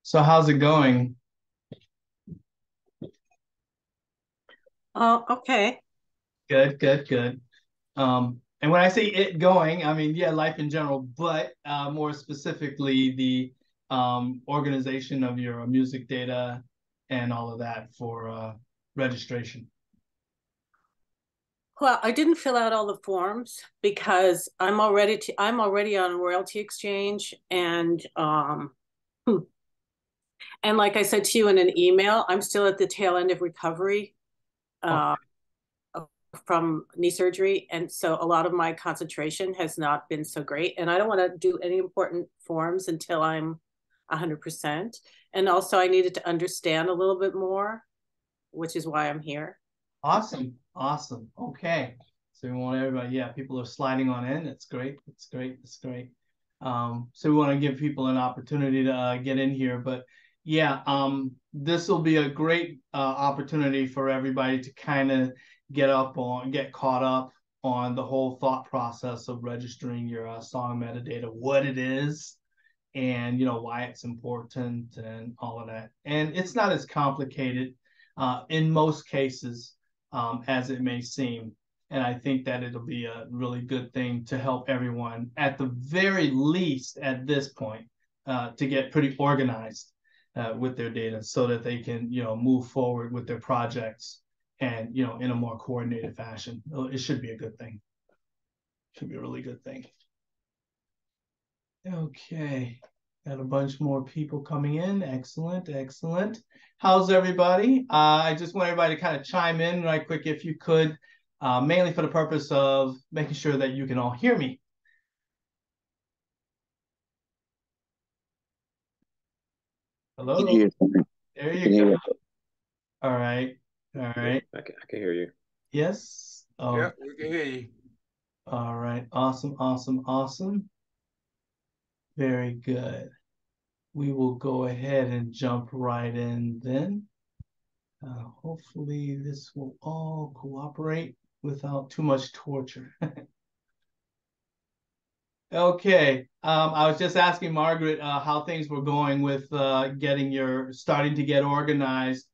So how's it going? Oh, okay. Good, good, good. And when I say it going, I mean, yeah, life in general, but more specifically the organization of your music data and all of that for registration. Well, I didn't fill out all the forms because I'm already on royalty exchange and like I said to you in an email, I'm still at the tail end of recovery uh, Okay. from knee surgery, and so a lot of my concentration has not been so great, and I don't want to do any important forms until I'm 100%. And also, I needed to understand a little bit more, which is why I'm here. Awesome. Awesome. Okay. So we want everybody, yeah, people are sliding on in. It's great. It's great. It's great. So we want to give people an opportunity to get in here. But yeah, this will be a great opportunity for everybody to kind of get caught up on the whole thought process of registering your song metadata, what it is, and why it's important and all of that. And it's not as complicated in most cases as it may seem. And I think that it'll be a really good thing to help everyone, at the very least, at this point, to get pretty organized with their data, so that they can, move forward with their projects and, in a more coordinated fashion. It should be a good thing. Should be a really good thing. Okay. Got a bunch more people coming in. Excellent, excellent. How's everybody? I just want everybody to kind of chime in right quick if you could, mainly for the purpose of making sure that you can all hear me. Can Hello? hear something. There I you can go. hear you. All right. All Yep, right. I can hear you. Yes. Yeah, Oh, we can hear you. all right. Awesome, awesome, awesome. Very good. We will go ahead and jump right in then. Hopefully this will all cooperate without too much torture. Okay. I was just asking Margaret how things were going with starting to get organized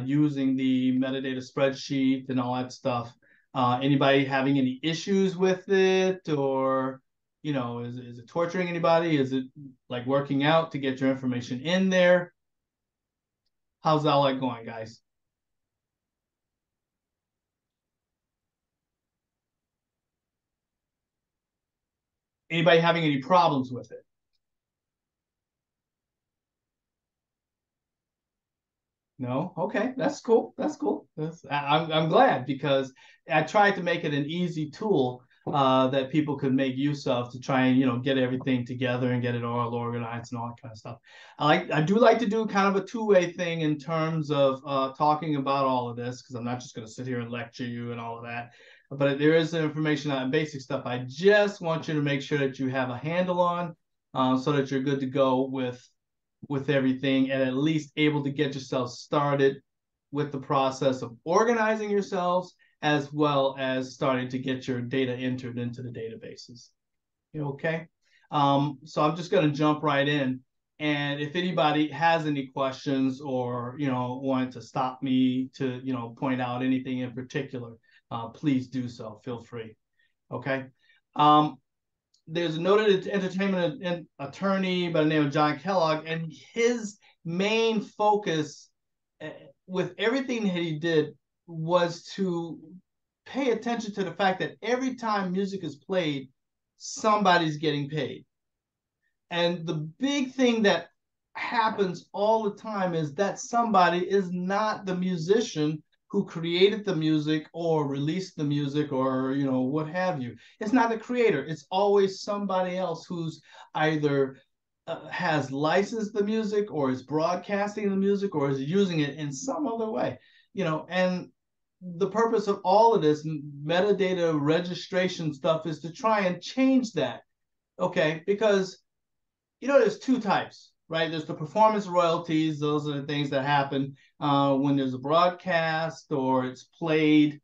using the metadata spreadsheet and all that stuff. Anybody having any issues with it, or is it torturing anybody? Is it like working out to get your information in there? How's that like going, guys? Anybody having any problems with it? No? Okay, that's cool. That's cool. I'm glad, because I tried to make it an easy tool that people could make use of to try and get everything together and get it all organized and all that kind of stuff. I do like to do kind of a two-way thing in terms of talking about all of this, because I'm not just going to sit here and lecture you and all of that. But there is information on basic stuff I just want you to make sure that you have a handle on, so that you're good to go with everything, and at least able to get yourself started with the process of organizing yourselves, as well as starting to get your data entered into the databases. Okay. So I'm just going to jump right in. And if anybody has any questions, or, wanted to stop me to, point out anything in particular, please do so. Feel free. Okay. Um, there's a noted entertainment attorney by the name of John Kellogg, and his main focus uh, with everything that he did was to pay attention to the fact that every time music is played, somebody's getting paid. And the big thing that happens all the time is that somebody is not the musician who created the music or released the music, or what have you. It's not the creator. It's always somebody else who's either has licensed the music, or is broadcasting the music, or is using it in some other way. And the purpose of all of this metadata registration stuff is to try and change that. Okay, because there's two types, right? There's the performance royalties. Those are the things that happen when there's a broadcast, or it's played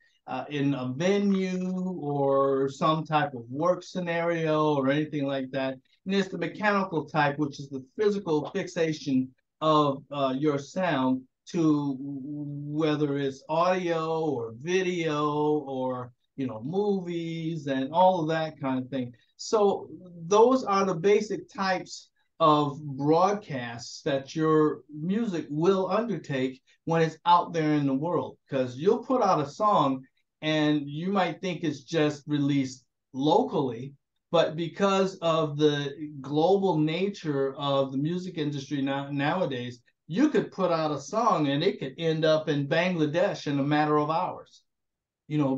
in a venue, or some type of work scenario, or anything like that. And there's the mechanical type, which is the physical fixation of your sound to whether it's audio or video or movies and all of that kind of thing. So those are the basic types of broadcasts that your music will undertake when it's out there in the world, because you'll put out a song and you might think it's just released locally, but because of the global nature of the music industry nowadays, you could put out a song and it could end up in Bangladesh in a matter of hours,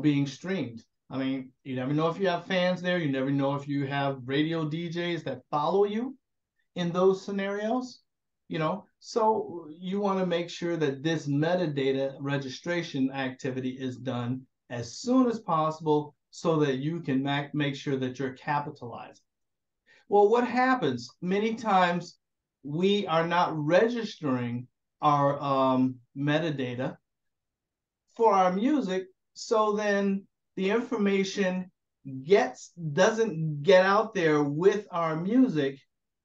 being streamed. I mean, you never know if you have fans there. You never know if you have radio DJs that follow you in those scenarios, So you want to make sure that this metadata registration activity is done as soon as possible so that you can make sure that you're capitalizing. Well, what happens? Many times we are not registering our metadata for our music, so then the information doesn't get out there with our music,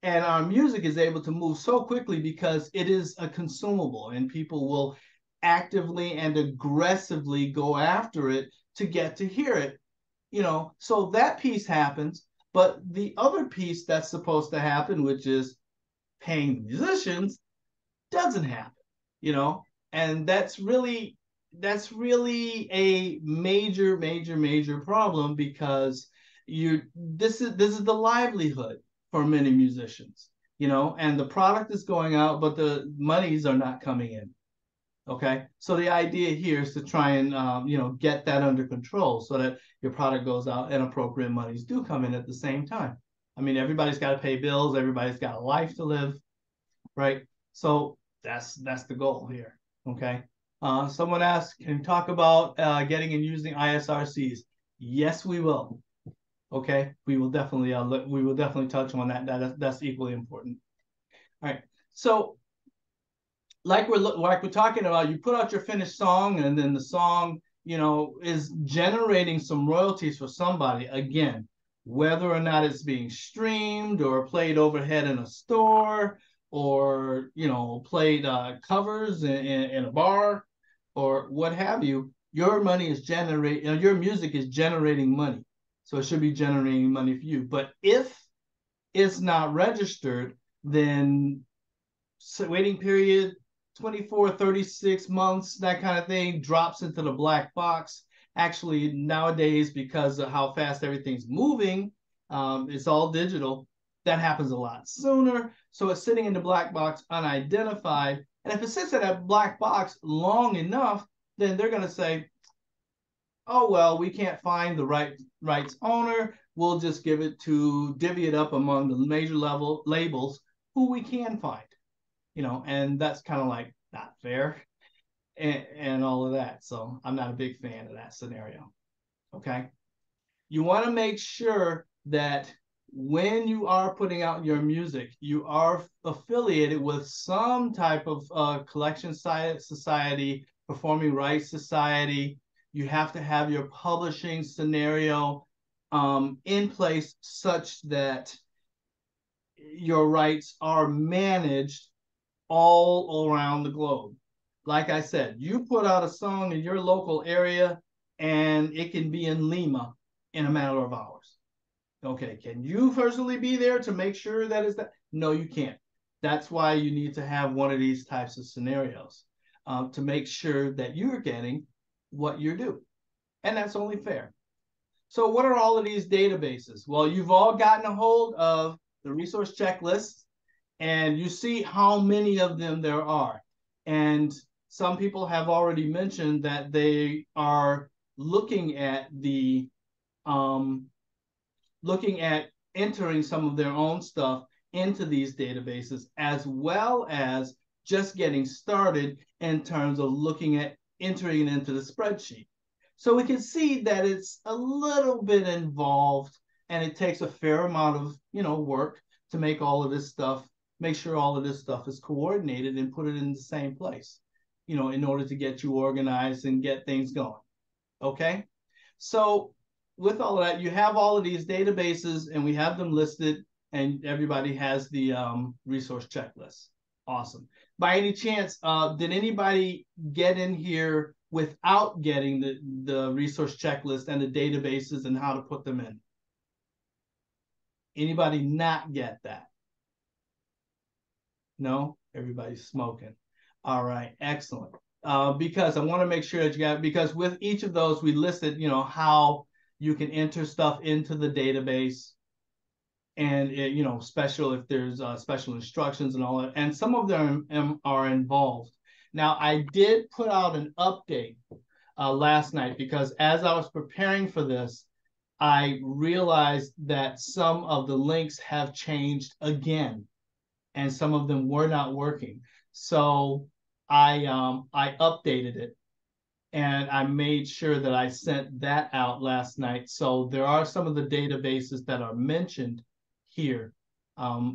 and our music is able to move so quickly because it is a consumable and people will actively and aggressively go after it to get to hear it, so that piece happens. But the other piece that's supposed to happen, which is paying the musicians, doesn't happen, and that's really a major problem, because this is the livelihood for many musicians, and the product is going out, but the monies are not coming in. Okay, so the idea here is to try and get that under control so that your product goes out and appropriate monies do come in at the same time. I mean, everybody's got to pay bills, everybody's got a life to live, right? So that's the goal here. Okay. Someone asked, can you talk about getting and using ISRCs? Yes, we will. Okay, we will definitely touch on that. That's equally important. All right. So like we're talking about, you put out your finished song, and then the song, is generating some royalties for somebody. Again, whether or not it's being streamed or played overhead in a store, or played covers in a bar, or what have you, your music is generating money, so it should be generating money for you. But if it's not registered, then waiting period 24, 36 months, that kind of thing, drops into the black box. Actually, nowadays, because of how fast everything's moving, it's all digital. That happens a lot sooner. So it's sitting in the black box unidentified. And if it sits in that black box long enough, then they're going to say, oh, well, we can't find the rights owner. We'll just divvy it up among the major labels who we can find. And that's kind of like not fair and all of that. So I'm not a big fan of that scenario. Okay. You want to make sure that when you are putting out your music, you are affiliated with some type of collection society, performing rights society. You have to have your publishing scenario in place such that your rights are managed all around the globe. Like I said, you put out a song in your local area and it can be in Lima in a matter of hours. Okay, can you personally be there to make sure that is that? No, you can't. That's why you need to have one of these types of scenarios to make sure that you're getting what you're due. And that's only fair. So what are all of these databases? Well, you've all gotten a hold of the resource checklist, and you see how many of them there are. And some people have already mentioned that they are looking at entering some of their own stuff into these databases, as well as just getting started in terms of looking at entering it into the spreadsheet. So we can see that it's a little bit involved, and it takes a fair amount of work to make all of this stuff, make sure all of this stuff is coordinated and put it in the same place, in order to get you organized and get things going. Okay, so with all of that, you have all of these databases, and we have them listed, and everybody has the resource checklist. Awesome. By any chance, did anybody get in here without getting the resource checklist and the databases and how to put them in? Anybody not get that? No? Everybody's smoking. All right, excellent. Because I want to make sure that you got, because with each of those, we listed, how you can enter stuff into the database, and special, if there's special instructions and all that, and some of them are involved. Now, I did put out an update last night, because as I was preparing for this, I realized that some of the links have changed again, and some of them were not working. So I updated it, and I made sure that I sent that out last night. So there are some of the databases that are mentioned here,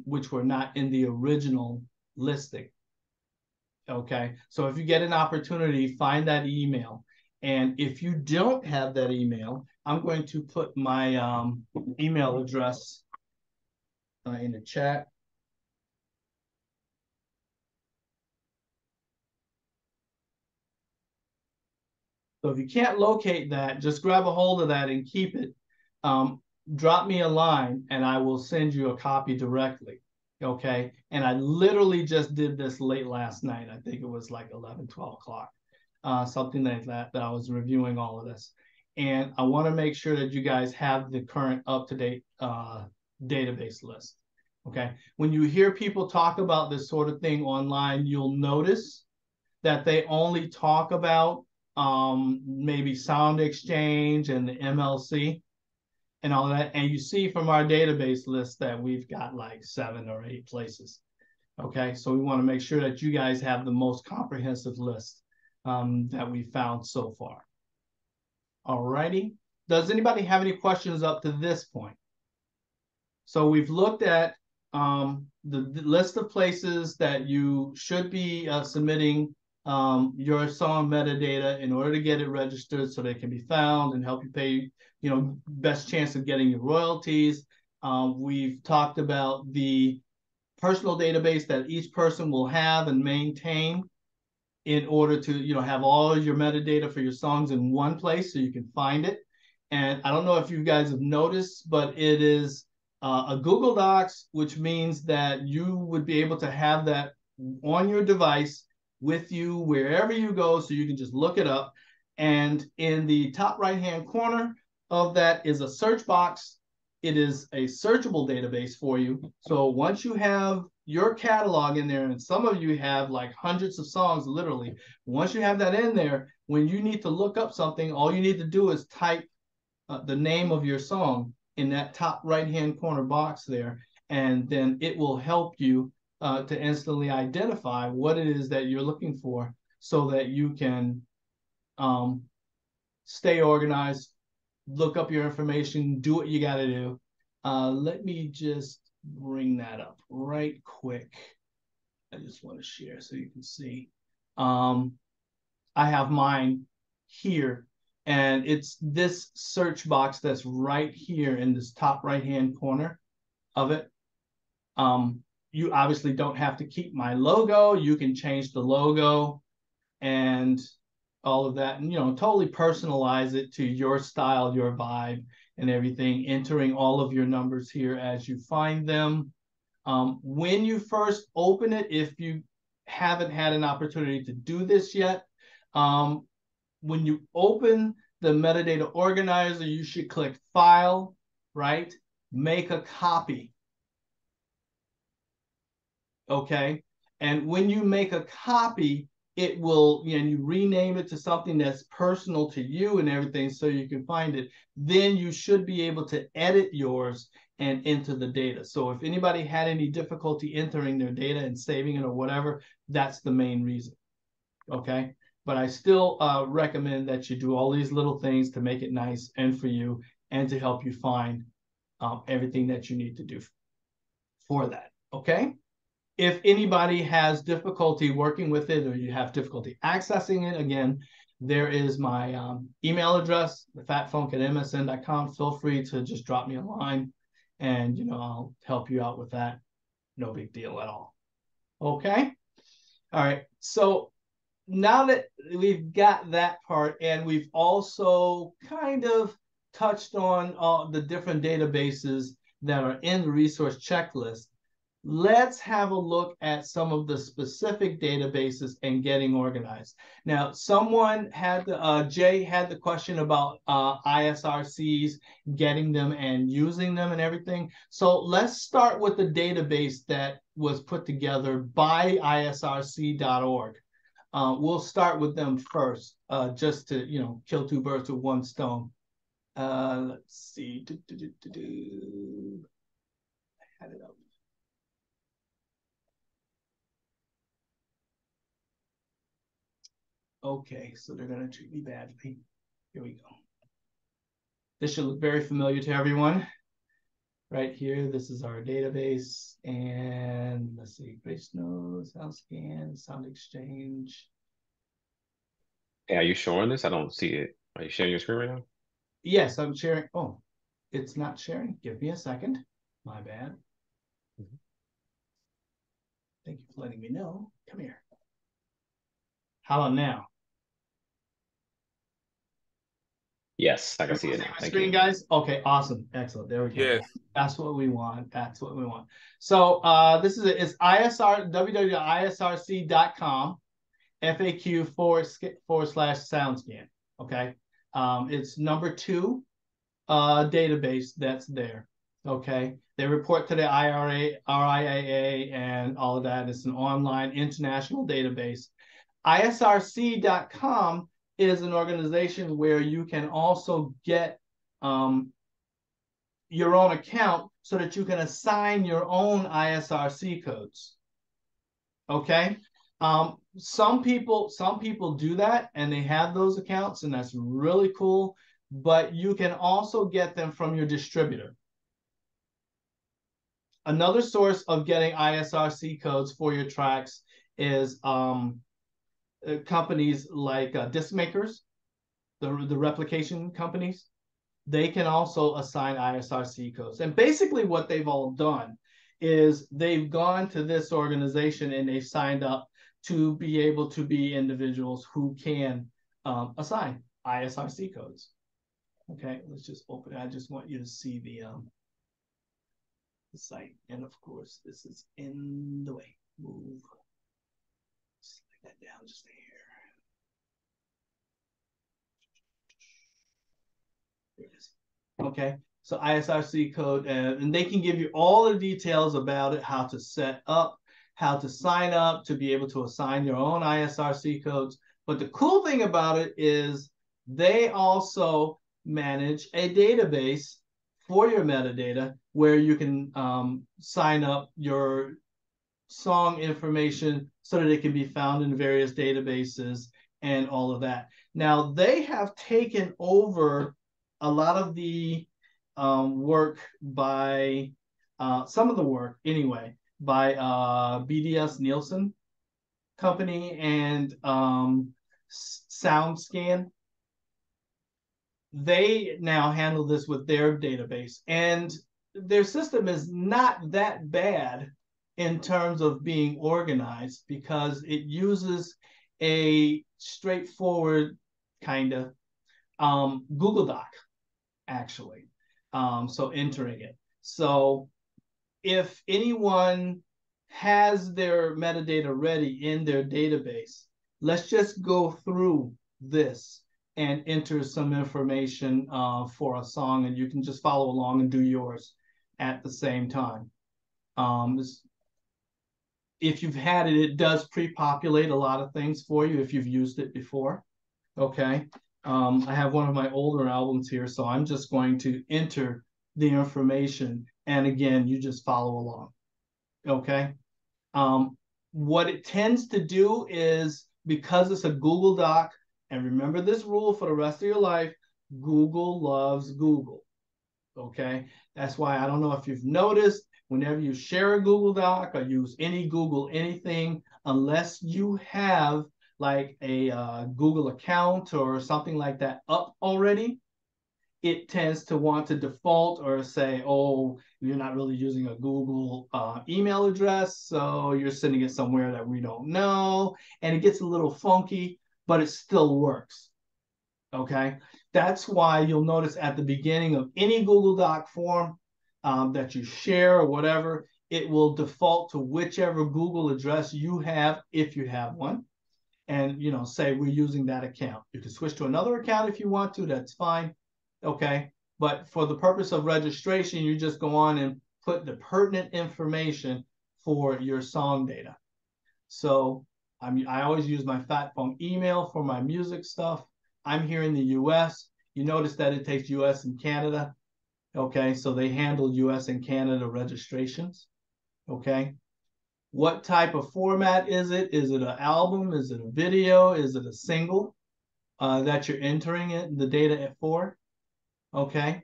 which were not in the original listing. Okay, so if you get an opportunity, find that email. And if you don't have that email, I'm going to put my email address in the chat. So if you can't locate that, just grab a hold of that and keep it. Drop me a line and I will send you a copy directly. Okay. And I literally just did this late last night. I think it was like 11, 12 o'clock, something like that I was reviewing all of this. And I want to make sure that you guys have the current up-to-date database list. Okay. When you hear people talk about this sort of thing online, you'll notice that they only talk about maybe Sound Exchange and the MLC and all that. And you see from our database list that we've got like 7 or 8 places. Okay, so we want to make sure that you guys have the most comprehensive list that we found so far. All righty. Does anybody have any questions up to this point? So we've looked at the list of places that you should be submitting your song metadata in order to get it registered so they can be found and help you pay, best chance of getting your royalties. We've talked about the personal database that each person will have and maintain in order to, have all your metadata for your songs in one place so you can find it. And I don't know if you guys have noticed, but it is a Google Docs, which means that you would be able to have that on your device with you wherever you go, so you can just look it up. And in the top right-hand corner of that is a search box. It is a searchable database for you. So once you have your catalog in there, and some of you have like hundreds of songs, literally, once you have that in there, when you need to look up something, all you need to do is type the name of your song in that top right-hand corner box there, and then it will help you to instantly identify what it is that you're looking for, so that you can stay organized, look up your information, do what you got to do. Let me just bring that up right quick. I just want to share so you can see. I have mine here, and it's this search box that's right here in this top right-hand corner of it. You obviously don't have to keep my logo. You can change the logo and all of that, and totally personalize it to your style, your vibe, and everything, entering all of your numbers here as you find them. When you first open it, if you haven't had an opportunity to do this yet, when you open the metadata organizer, you should click File, right? Make a copy. Okay. And when you make a copy, it will, you rename it to something that's personal to you and everything, so you can find it. Then you should be able to edit yours and enter the data. So if anybody had any difficulty entering their data and saving it or whatever, that's the main reason. Okay. But I still recommend that you do all these little things to make it nice and for you, and to help you find everything that you need to do for that. Okay. If anybody has difficulty working with it, or you have difficulty accessing it, again, there is my email address, thefatfunk@msn.com. Feel free to just drop me a line, and I'll help you out with that. No big deal at all. Okay. All right. So now that we've got that part, and we've also kind of touched on the different databases that are in the resource checklist, let's have a look at some of the specific databases and getting organized. Now, someone had Jay had the question about ISRCs, getting them and using them and everything. So let's start with the database that was put together by ISRC.org. We'll start with them first, just to kill two birds with one stone. Let's see. I had it up. Okay, so they're going to treat me badly. Here we go. This should look very familiar to everyone. Right here, this is our database. And let's see, Grace Knows, SoundScan, Sound Exchange. Hey, are you showing this? I don't see it. Are you sharing your screen right now? Yes, I'm sharing. Oh, it's not sharing. Give me a second. My bad. Thank you for letting me know. Come here. How about now? Yes, I can see it now. Thank you, guys. Okay, awesome, excellent. There we go. Yes. That's what we want. That's what we want. So this is it's ISR www.isrc.com FAQ / SoundScan. Okay, it's number 2 database that's there. Okay, they report to the RIAA and all of that. It's an online international database. ISRC.com is an organization where you can also get your own account so that you can assign your own ISRC codes. Okay. Some people do that and they have those accounts, and that's really cool, but you can also get them from your distributor. Another source of getting ISRC codes for your tracks is companies like disc makers, the replication companies. They can also assign ISRC codes. And basically what they've all done is they've gone to this organization and they've signed up to be able to be individuals who can assign ISRC codes. Okay, let's just open it. I just want you to see the site. And of course, this is in the way. Move. Slide that down just a hair. There it is. Okay, so ISRC code, and they can give you all the details about it, how to set up, how to sign up to be able to assign your own ISRC codes. But the cool thing about it is they also manage a database for your metadata where you can sign up your song information so that it can be found in various databases and all of that. Now, they have taken over a lot of the work by, some of the work anyway, by BDS Nielsen Company and SoundScan. They now handle this with their database, and their system is not that bad in terms of being organized because it uses a straightforward kind of Google Doc, actually. So entering it. So if anyone has their metadata ready in their database, let's just go through this and enter some information for a song, and you can just follow along and do yours at the same time. If you've had it, it does pre-populate a lot of things for you if you've used it before. Okay. I have one of my older albums here, so I'm just going to enter the information. And again, you just follow along. Okay. What it tends to do is, because it's a Google Doc, and remember this rule for the rest of your life, Google loves Google. Okay. That's why I don't know if you've noticed, whenever you share a Google Doc or use any Google anything, unless you have like a Google account or something like that up already, it tends to want to default or say, oh, you're not really using a Google email address, so you're sending it somewhere that we don't know. And it gets a little funky, but it still works. Okay. That's why you'll notice at the beginning of any Google Doc form that you share or whatever, it will default to whichever Google address you have, if you have one. And, you know, say we're using that account. You can switch to another account if you want to, that's fine. Okay. But for the purpose of registration, you just go on and put the pertinent information for your song data. So I always use my fat phone email for my music stuff. I'm here in the US. You notice that it takes US and Canada. Okay, so they handle US and Canada registrations. Okay. What type of format is it? Is it an album? Is it a video? Is it a single that you're entering it, the data for? Okay.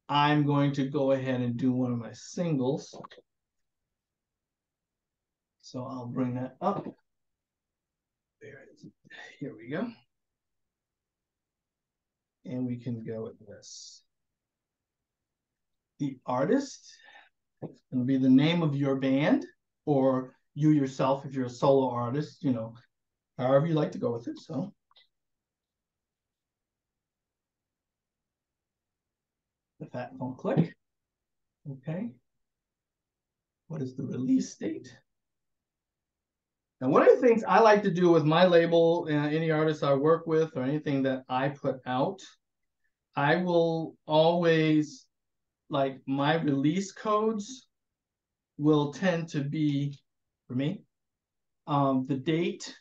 I'm going to go ahead and do one of my singles. So I'll bring that up. There it is. Here we go. And we can go with this. The artist is going to be the name of your band, or you yourself if you're a solo artist, you know, however you like to go with it. So the fat phone click. Okay. What is the release date? Now, one of the things I like to do with my label, any artist I work with or anything that I put out, I will always, like, my release codes will tend to be, for me, the date,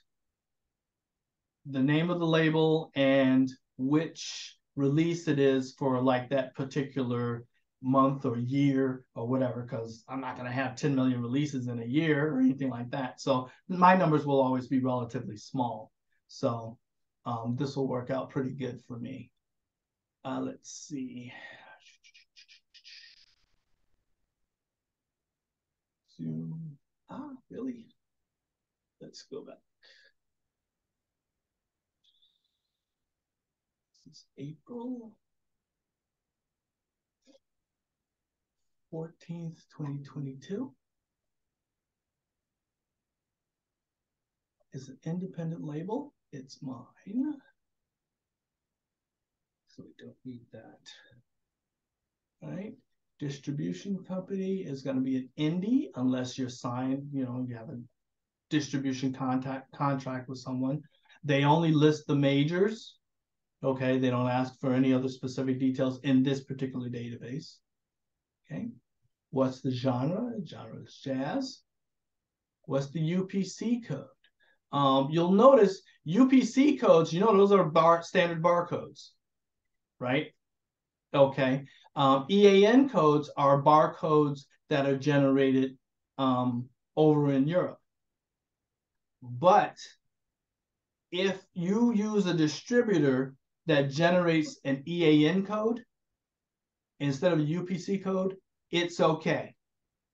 the name of the label, and which release it is for like that particular month or year or whatever, because I'm not going to have 10 million releases in a year or anything like that. So my numbers will always be relatively small. So this will work out pretty good for me. Let's see. Zoom. Really? Let's go back. This is April 14th, 2022. Is an independent label. It's mine. So we don't need that. All right. Distribution company is going to be an indie unless you're signed, you know, you have a distribution contract with someone. They only list the majors. Okay. They don't ask for any other specific details in this particular database. Okay. What's the genre? Genre is jazz. What's the UPC code? You'll notice UPC codes, you know, those are standard barcodes, right? Okay. EAN codes are barcodes that are generated over in Europe. But if you use a distributor that generates an EAN code instead of a UPC code, it's okay.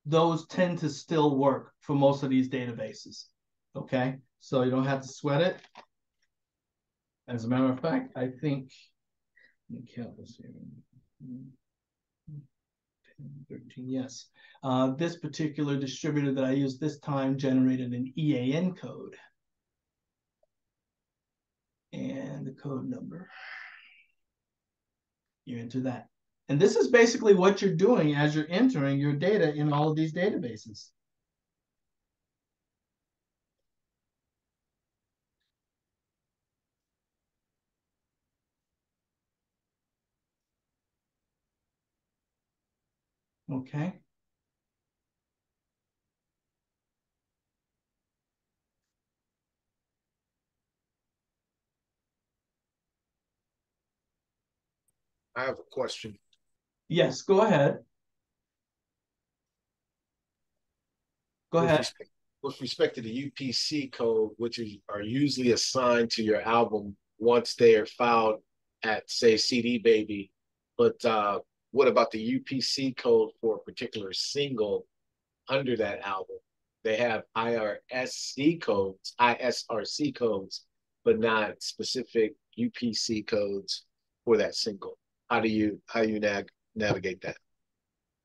Those tend to still work for most of these databases. Okay, so you don't have to sweat it. As a matter of fact, I think, let me count this here. 13, yes. This particular distributor that I used this time generated an EAN code. And the code number. You enter that. And this is basically what you're doing as you're entering your data in all of these databases. Okay. I have a question. Yes, go ahead. Go ahead. With respect to the UPC code, which are usually assigned to your album once they are filed at, say, CD Baby, but what about the UPC code for a particular single under that album? They have ISRC codes, but not specific UPC codes for that single. How do you navigate that?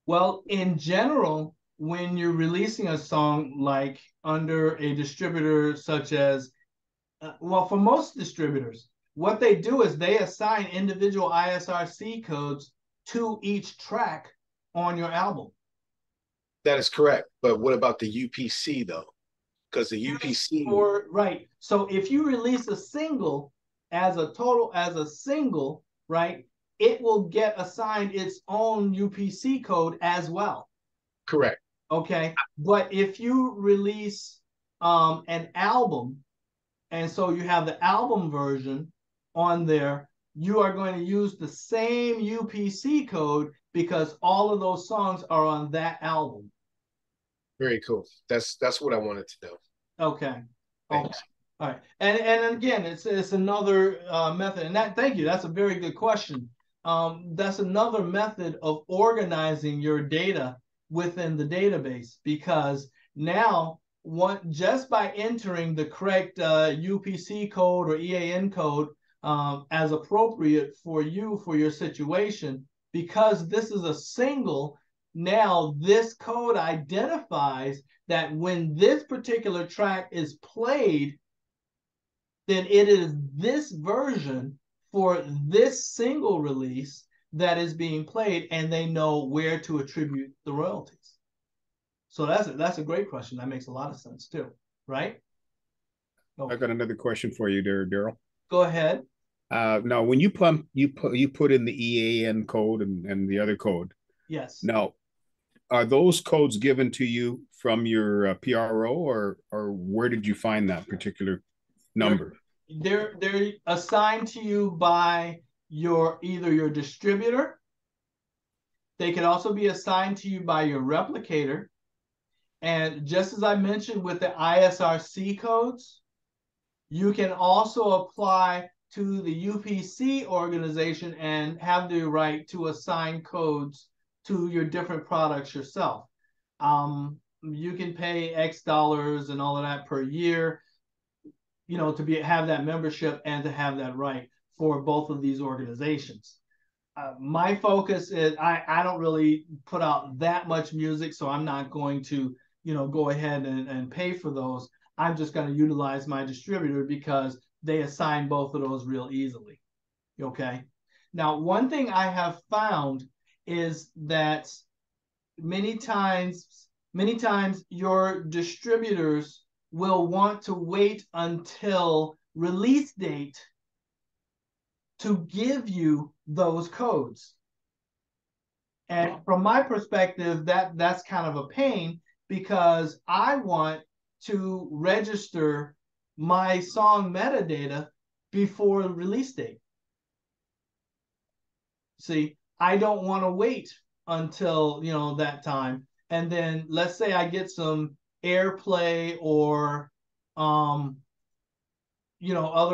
Well, in general, when you're releasing a song like under a distributor such as, well, for most distributors, what they do is they assign individual ISRC codes to each track on your album. That is correct. But what about the UPC though? Because the UPC, right. So if you release a single as a single, right, it will get assigned its own UPC code as well. correct. Okay. But if you release an album, and so you have the album version on there, you are going to use the same UPC code because all of those songs are on that album. Very cool. That's what I wanted to know. Okay. Thanks. All right. And again, it's another method. And thank you. That's a very good question. That's another method of organizing your data within the database, because now just by entering the correct UPC code or EAN code as appropriate for you for your situation, because this is a single, now this code identifies that when this particular track is played, then it is this version for this single release that is being played, and they know where to attribute the royalties. So that's a great question. That makes a lot of sense too, right? Okay. I've got another question for you there, Daryl. Go ahead. Now, when you put in the EAN code and the other code. Yes. Now, are those codes given to you from your PRO, or where did you find that particular number? They're assigned to you by either your distributor. They can also be assigned to you by your replicator. And just as I mentioned with the ISRC codes, you can also apply to the UPC organization and have the right to assign codes to your different products yourself. You can pay X dollars and all of that per year, to have that membership and to have that right for both of these organizations. My focus is I don't really put out that much music, so I'm not going to go ahead and pay for those. I'm just going to utilize my distributor because they assign both of those real easily. Okay. Now, one thing I have found is that many times your distributors will want to wait until release date to give you those codes. And from my perspective, that's kind of a pain, because I want to register my song metadata before release date. See, I don't want to wait until that time, and then let's say I get some airplay or other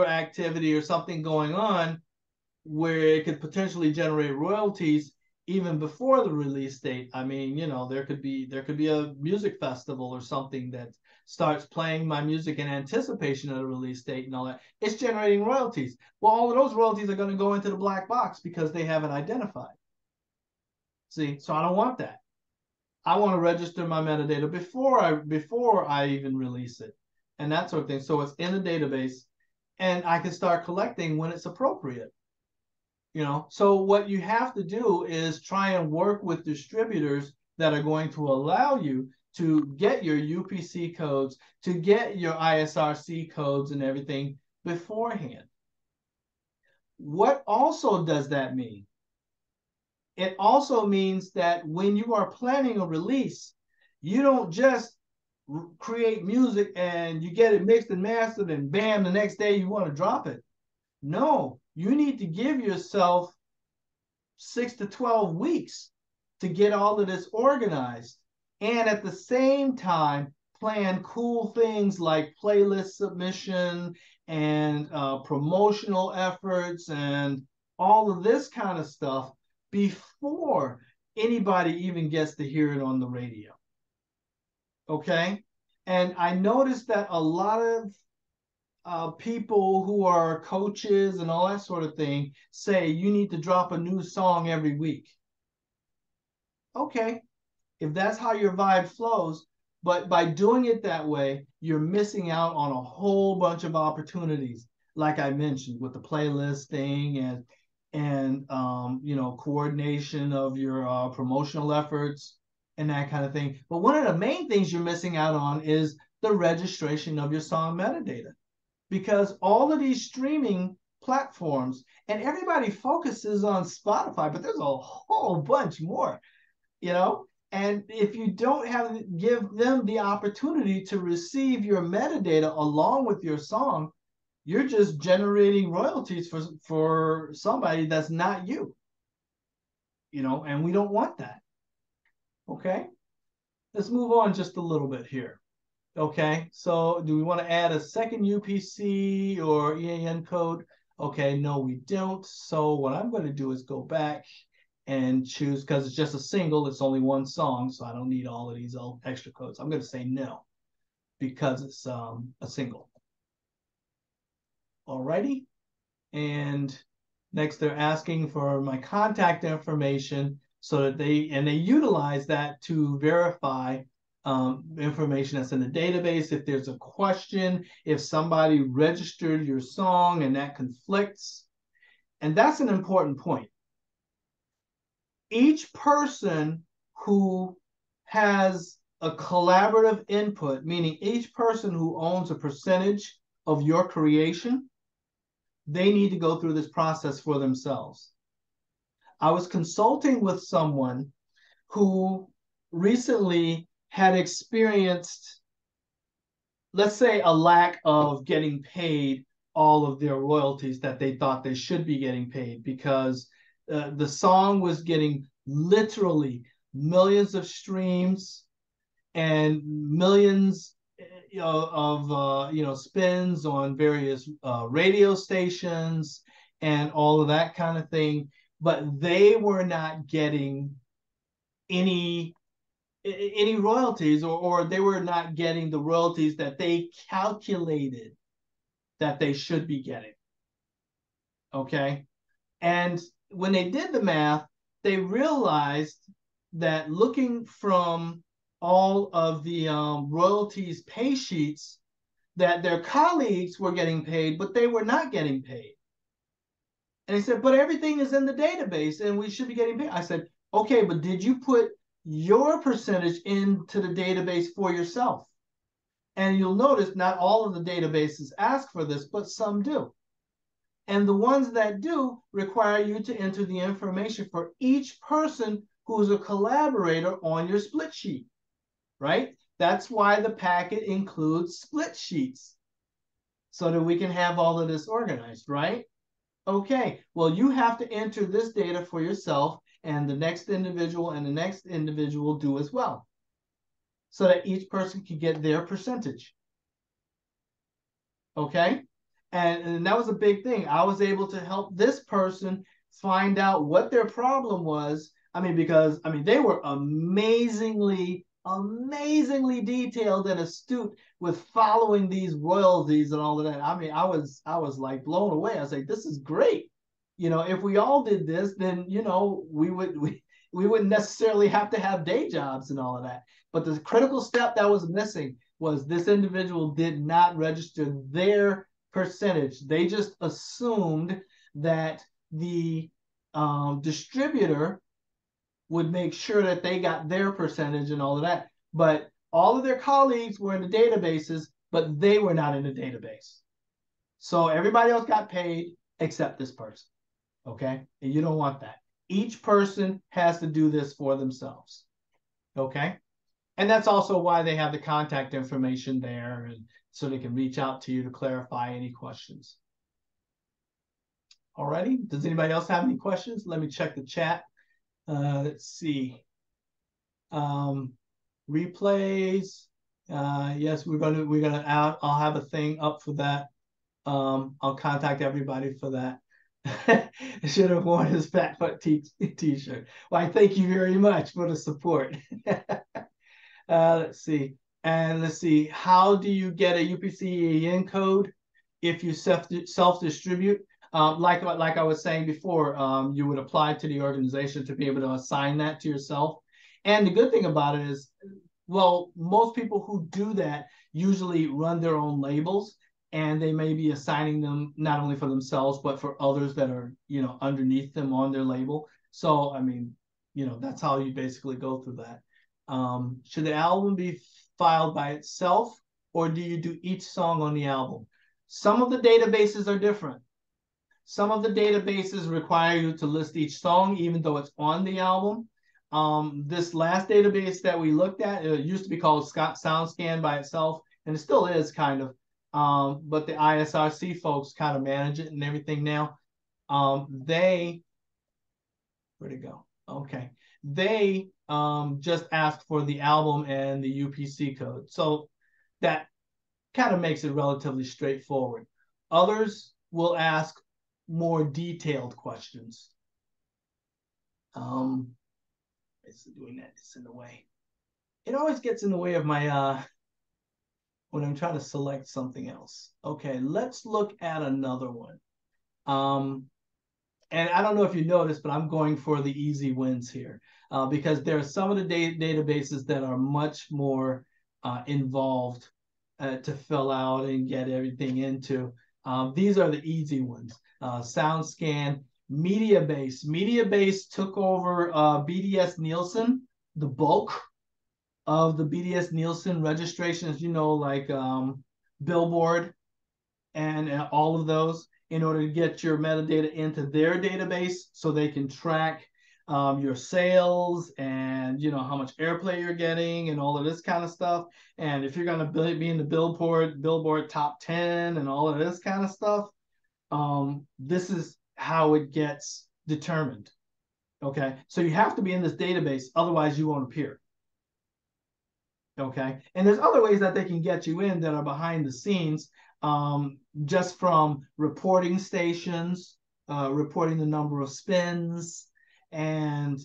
activity or something going on where it could potentially generate royalties even before the release date. I mean, there could be a music festival or something that starts playing my music in anticipation of the release date and all that. It's generating royalties. Well, all of those royalties are going to go into the black box because they haven't identified. See, so I don't want that. I want to register my metadata before I even release it and that sort of thing. So it's in the database, and I can start collecting when it's appropriate. So what you have to do is try and work with distributors that are going to allow you to get your UPC codes, to get your ISRC codes and everything beforehand. What also does that mean? It also means that when you are planning a release, you don't just create music and you get it mixed and mastered and bam, the next day you want to drop it. No, you need to give yourself 6 to 12 weeks to get all of this organized. And at the same time, plan cool things like playlist submission and promotional efforts and all of this kind of stuff before anybody even gets to hear it on the radio. Okay? And I noticed that a lot of people who are coaches and all that sort of thing say you need to drop a new song every week. Okay, if that's how your vibe flows, but by doing it that way, you're missing out on a whole bunch of opportunities, like I mentioned with the playlist thing and you know, coordination of your promotional efforts and that kind of thing. But one of the main things you're missing out on is the registration of your song metadata, because all of these streaming platforms, and everybody focuses on Spotify, but there's a whole bunch more, you know. And if you don't give them the opportunity to receive your metadata along with your song, you're just generating royalties for somebody that's not you, you know, and we don't want that. Okay, let's move on just a little bit here. Okay, so do we want to add a second UPC or EAN code? Okay, no, we don't. So what I'm going to do is go back and choose, because it's just a single, it's only one song, so I don't need all of these extra codes. I'm going to say no, because it's a single. Alrighty, and next they're asking for my contact information, so that they utilize that to verify information that's in the database. If there's a question, if somebody registered your song and that conflicts, and that's an important point. Each person who has a collaborative input, meaning each person who owns a percentage of your creation, they need to go through this process for themselves. I was consulting with someone who recently had experienced, let's say, a lack of getting paid all of their royalties that they thought they should be getting paid, because the song was getting literally millions of streams and millions of spins on various radio stations and all of that kind of thing, but they were not getting any royalties, or they were not getting the royalties that they calculated that they should be getting. Okay, and when they did the math, they realized that looking from all of the royalties pay sheets, that their colleagues were getting paid, but they were not getting paid. And they said, but everything is in the database and we should be getting paid. I said, okay, but did you put your percentage into the database for yourself? And you'll notice not all of the databases ask for this, but some do. And the ones that do require you to enter the information for each person who's a collaborator on your split sheet, right? That's why the packet includes split sheets, so that we can have all of this organized, right? Okay, well, you have to enter this data for yourself, and the next individual and the next individual do as well, so that each person can get their percentage. Okay? And that was a big thing. I was able to help this person find out what their problem was. I mean, because they were amazingly detailed and astute with following these royalties and all of that. I mean, I was like blown away. I was like, this is great. You know, if we all did this, then, you know, we wouldn't necessarily have to have day jobs and all of that. But the critical step that was missing was this individual did not register their percentage. They just assumed that the distributor would make sure that they got their percentage and all of that. But all of their colleagues were in the databases, but they were not in the database. So everybody else got paid except this person. Okay? And you don't want that. Each person has to do this for themselves. Okay? And that's also why they have the contact information there, and so they can reach out to you to clarify any questions. Alrighty, does anybody else have any questions? Let me check the chat. Let's see. Replays. Yes, we're gonna add. I'll have a thing up for that. I'll contact everybody for that. I should have worn his Fat Foot t-shirt. Well, I thank you very much for the support. Let's see. And let's see. How do you get a UPC EAN code? if you self-distribute, like I was saying before, you would apply to the organization to be able to assign that to yourself. And the good thing about it is, well, most people who do that usually run their own labels, and they may be assigning them not only for themselves, but for others that are, underneath them on their label. So, I mean, that's how you basically go through that. Should the album be filed by itself, or do you do each song on the album? Some of the databases are different. Some of the databases require you to list each song, even though it's on the album. This last database that we looked at, it used to be called SoundScan by itself, and it still is kind of. But the ISRC folks kind of manage it and everything now. Where'd it go? Okay. They just ask for the album and the UPC code. So that kind of makes it relatively straightforward. Others will ask more detailed questions. It's doing that. It's in the way. It always gets in the way of my when I'm trying to select something else. Okay, let's look at another one. And I don't know if you noticed, but I'm going for the easy wins here because there are some of the databases that are much more involved to fill out and get everything into. These are the easy ones. SoundScan, MediaBase. MediaBase took over BDS Nielsen, the bulk of the BDS Nielsen registrations, like Billboard and all of those, in order to get your metadata into their database so they can track your sales and how much airplay you're getting and all of this kind of stuff. And if you're going to be in the Billboard top 10 and all of this kind of stuff, this is how it gets determined. Okay, so you have to be in this database, otherwise you won't appear. Okay, and there's other ways that they can get you in that are behind the scenes, just from reporting stations, reporting the number of spins, and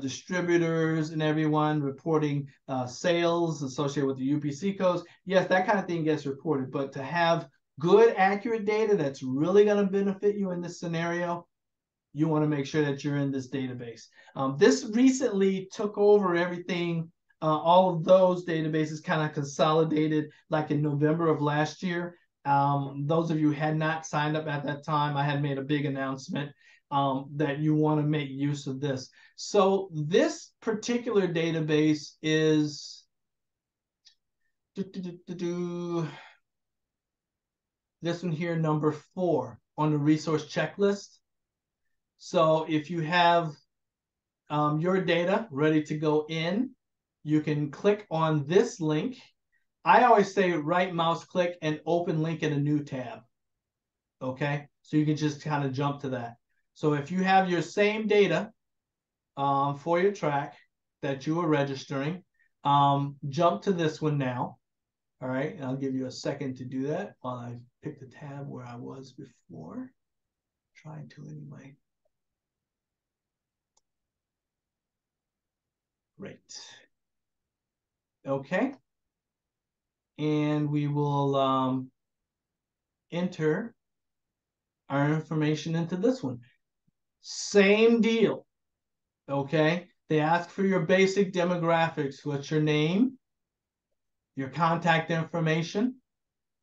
distributors and everyone reporting sales associated with the UPC codes. Yes, that kind of thing gets reported, but to have good, accurate data that's really going to benefit you in this scenario, you want to make sure that you're in this database. This recently took over everything. All of those databases kind of consolidated like in November of last year. Those of you who had not signed up at that time, I had made a big announcement that you want to make use of this. So this particular database is this one here, number 4 on the resource checklist. So if you have your data ready to go in, you can click on this link. I always say right mouse click and open link in a new tab. Okay, so you can just kind of jump to that. So if you have your same data for your track that you are registering, jump to this one now. All right, I'll give you a second to do that while I pick the tab where I was before. Trying to anyway. Great. Okay. And we will enter our information into this one. Same deal. Okay. They ask for your basic demographics. What's your name? Your contact information.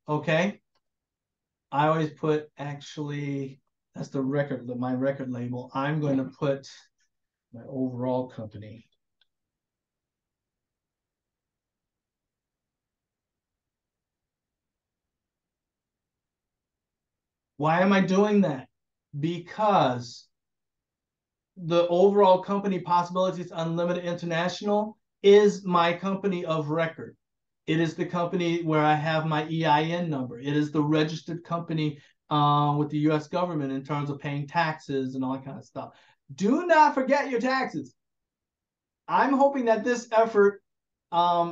Okay. I always put, actually, that's the record, my record label. I'm going to put my overall company. Why am I doing that? Because the overall company, Possibilities Unlimited International, is my company of record. It is the company where I have my EIN number. It is the registered company with the U.S. government in terms of paying taxes and all that kind of stuff. Do not forget your taxes. I'm hoping that this effort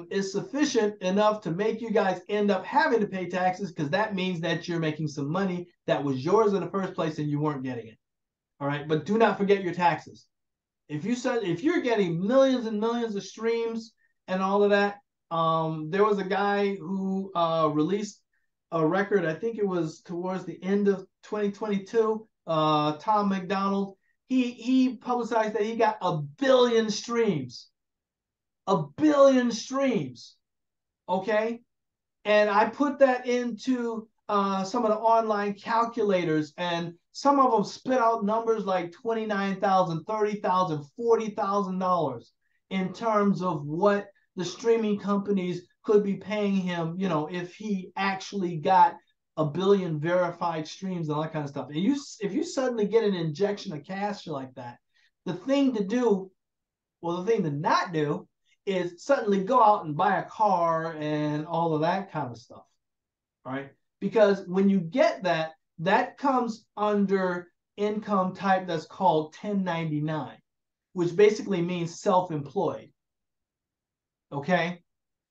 is sufficient enough to make you guys end up having to pay taxes, because that means that you're making some money that was yours in the first place and you weren't getting it. All right, but do not forget your taxes. If you're getting millions and millions of streams and all of that, there was a guy who released a record. I think it was towards the end of 2022. Tom McDonald, he publicized that he got 1 billion streams. 1 billion streams. Okay. And I put that into some of the online calculators, and some of them spit out numbers like $29,000, $30,000, $40,000 in terms of what the streaming companies could be paying him, you know, if he actually got 1 billion verified streams and all that kind of stuff. And if you suddenly get an injection of cash like that, the thing to do, well, the thing to not do is suddenly go out and buy a car and all of that kind of stuff, right? Because when you get that, that comes under income type that's called 1099, which basically means self-employed, okay?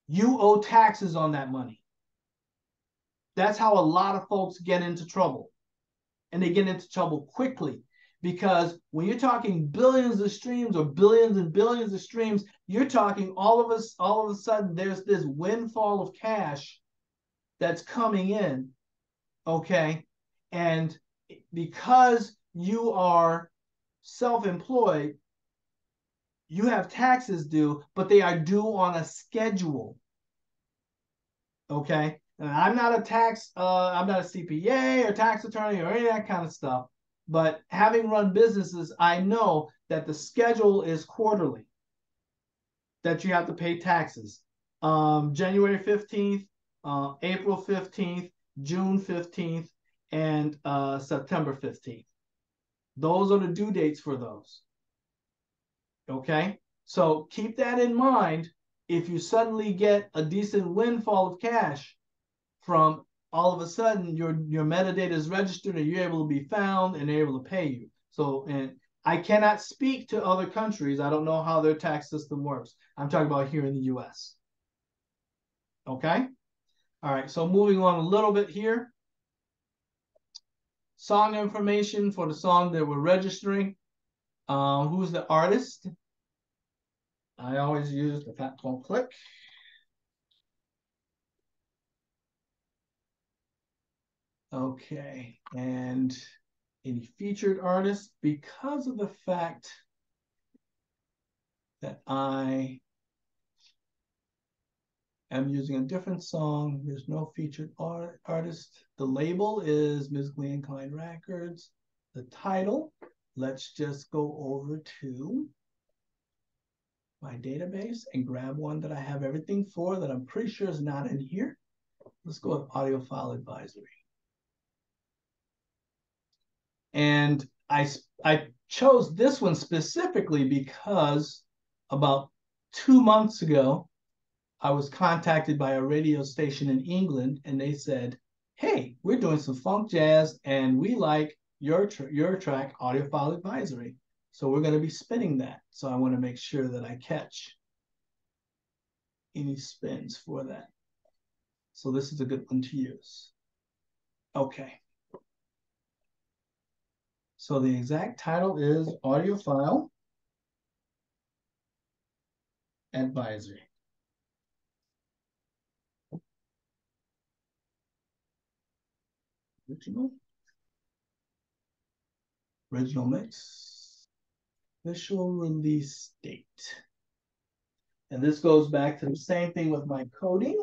You owe taxes on that money. That's how a lot of folks get into trouble. And they get into trouble quickly, because when you're talking billions of streams or billions and billions of streams, you're talking all of a sudden there's this windfall of cash that's coming in, okay? And because you are self-employed, you have taxes due, but they are due on a schedule, okay? And I'm not a CPA or tax attorney or any of that kind of stuff, but having run businesses, I know that the schedule is quarterly, that you have to pay taxes. January 15th, April 15th, June 15th, and September 15th. Those are the due dates for those. Okay? So keep that in mind if you suddenly get a decent windfall of cash from all of a sudden your metadata is registered and you're able to be found and they're able to pay you. So, and I cannot speak to other countries. I don't know how their tax system works. I'm talking about here in the US. Okay? All right, so moving on a little bit here. Song information for the song that we're registering. Who's the artist? I always use the platform click. Okay, and any featured artists, because of the fact that I am using a different song, there's no featured artist. The label is Musically Inclined Records. The title, let's just go over to my database and grab one that I have everything for that I'm pretty sure is not in here. Let's go with Audiophile Advisory. And I chose this one specifically because about 2 months ago, I was contacted by a radio station in England, and they said, hey, we're doing some funk jazz, and we like your track, Audiophile Advisory. So we're going to be spinning that. So I want to make sure that I catch any spins for that. So this is a good one to use. Okay. So the exact title is Audiophile Advisory. Original mix, official release date. And this goes back to the same thing with my coding.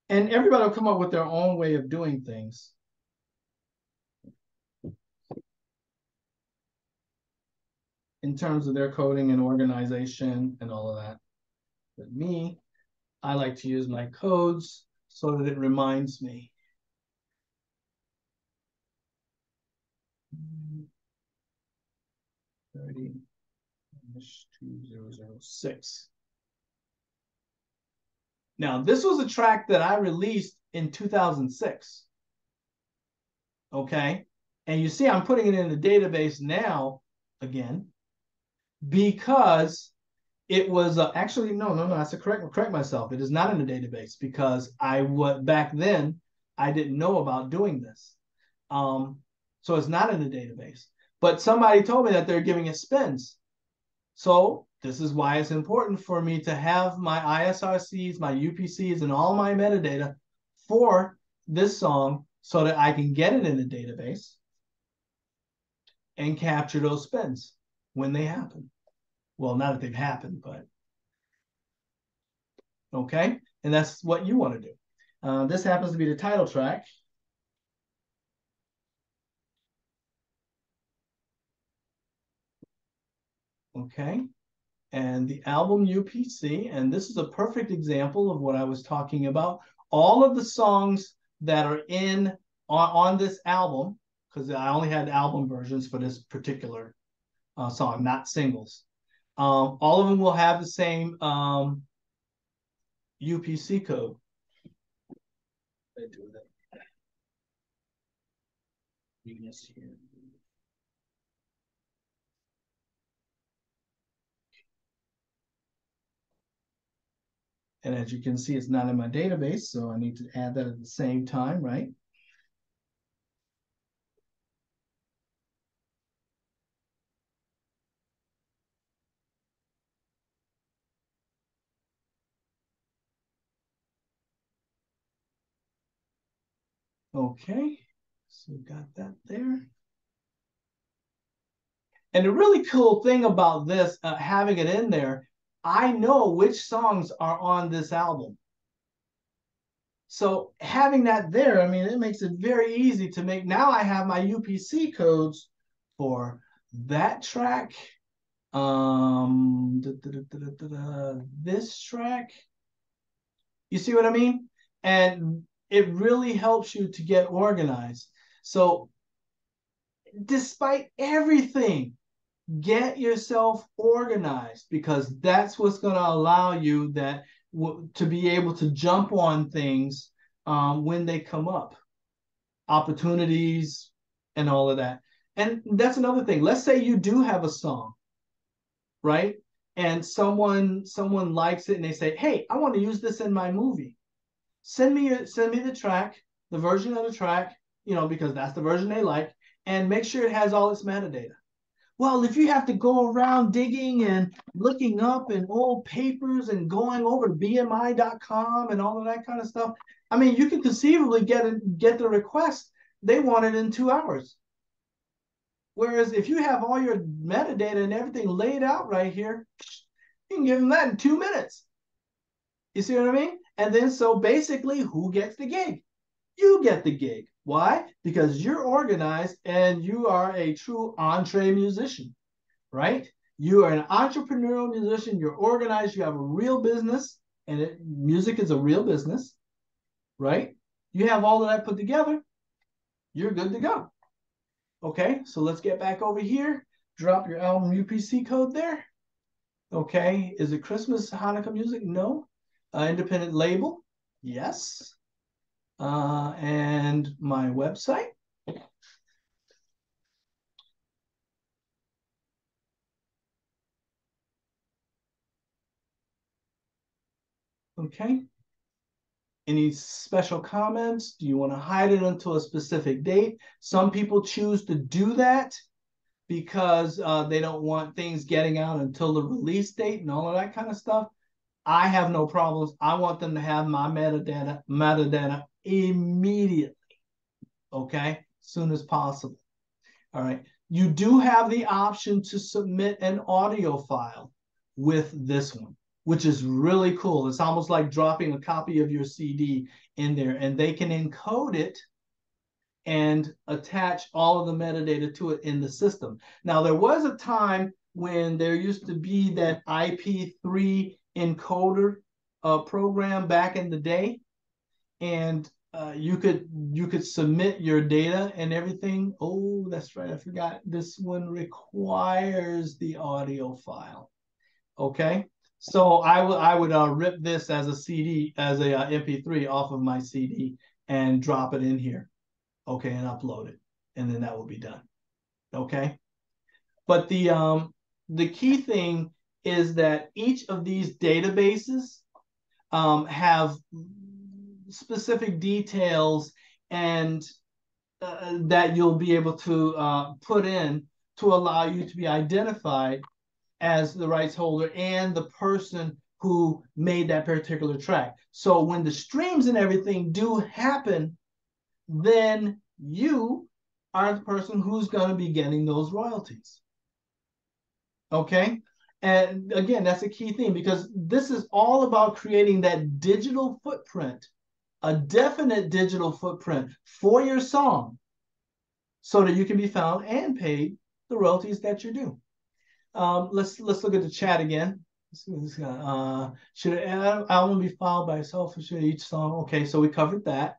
And everybody will come up with their own way of doing things. In terms of their coding and organization and all of that. But me, I like to use my codes so that it reminds me. -2006. Now, this was a track that I released in 2006. Okay? And you see I'm putting it in the database now again because it was actually, no, that's correct myself. It is not in the database because back then I didn't know about doing this. So it's not in the database. But somebody told me that they're giving it spins. So this is why it's important for me to have my ISRCs, my UPCs, and all my metadata for this song so that I can get it in the database and capture those spins when they happen. Well, not that they've happened, but okay. And that's what you want to do. This happens to be the title track. Okay. And the album UPC, and this is a perfect example of what I was talking about. All of the songs that are on this album, because I only had album versions for this particular song, not singles. All of them will have the same UPC code. And as you can see, it's not in my database, so I need to add that at the same time, right? Okay, so we got that there. And the really cool thing about this, having it in there, I know which songs are on this album. So having that there, I mean, it makes it very easy to make. Now I have my UPC codes for that track, this track. You see what I mean? And it really helps you to get organized. So despite everything, get yourself organized, because that's what's going to allow you to be able to jump on things when they come up, opportunities and all of that. And that's another thing. Let's say you do have a song, right? And someone likes it and they say, hey, I want to use this in my movie. Send me the track, the version of the track, because that's the version they like, and make sure it has all its metadata. Well, if you have to go around digging and looking up in old papers and going over to BMI.com and all of that kind of stuff, I mean, you can conceivably get the request. They want it in 2 hours. Whereas if you have all your metadata and everything laid out right here, you can give them that in 2 minutes. You see what I mean? And then so basically, who gets the gig? You get the gig. Why? Because you're organized and you are a true entree musician, right? You are an entrepreneurial musician. You're organized. You have a real business, and music is a real business, right? You have all of that put together. You're good to go. Okay, so let's get back over here. Drop your album UPC code there. Okay, is it Christmas, Hanukkah music? No. Independent label? Yes. And my website. Okay. Any special comments? Do you want to hide it until a specific date? Some people choose to do that because they don't want things getting out until the release date and all of that kind of stuff. I have no problems. I want them to have my metadata immediately. Okay, soon as possible. All right. You do have the option to submit an audio file with this one, which is really cool. It's almost like dropping a copy of your CD in there, and they can encode it and attach all of the metadata to it in the system. Now, there was a time when there used to be that IP3 encoder program back in the day, and you could submit your data and everything. Oh, that's right, I forgot. This one requires the audio file. Okay, so I would rip this as a CD, as a MP3 off of my CD and drop it in here. Okay, and upload it, and then that will be done. Okay, but the key thing is that each of these databases have specific details and that you'll be able to put in to allow you to be identified as the rights holder and the person who made that particular track. So when the streams and everything do happen, then you are the person who's going to be getting those royalties. Okay? And again, that's a key thing, because this is all about creating that digital footprint, a definite digital footprint for your song, so that you can be found and paid the royalties that you're due. Let's look at the chat again. Should an album be filed by itself, or should each song? Okay, so we covered that.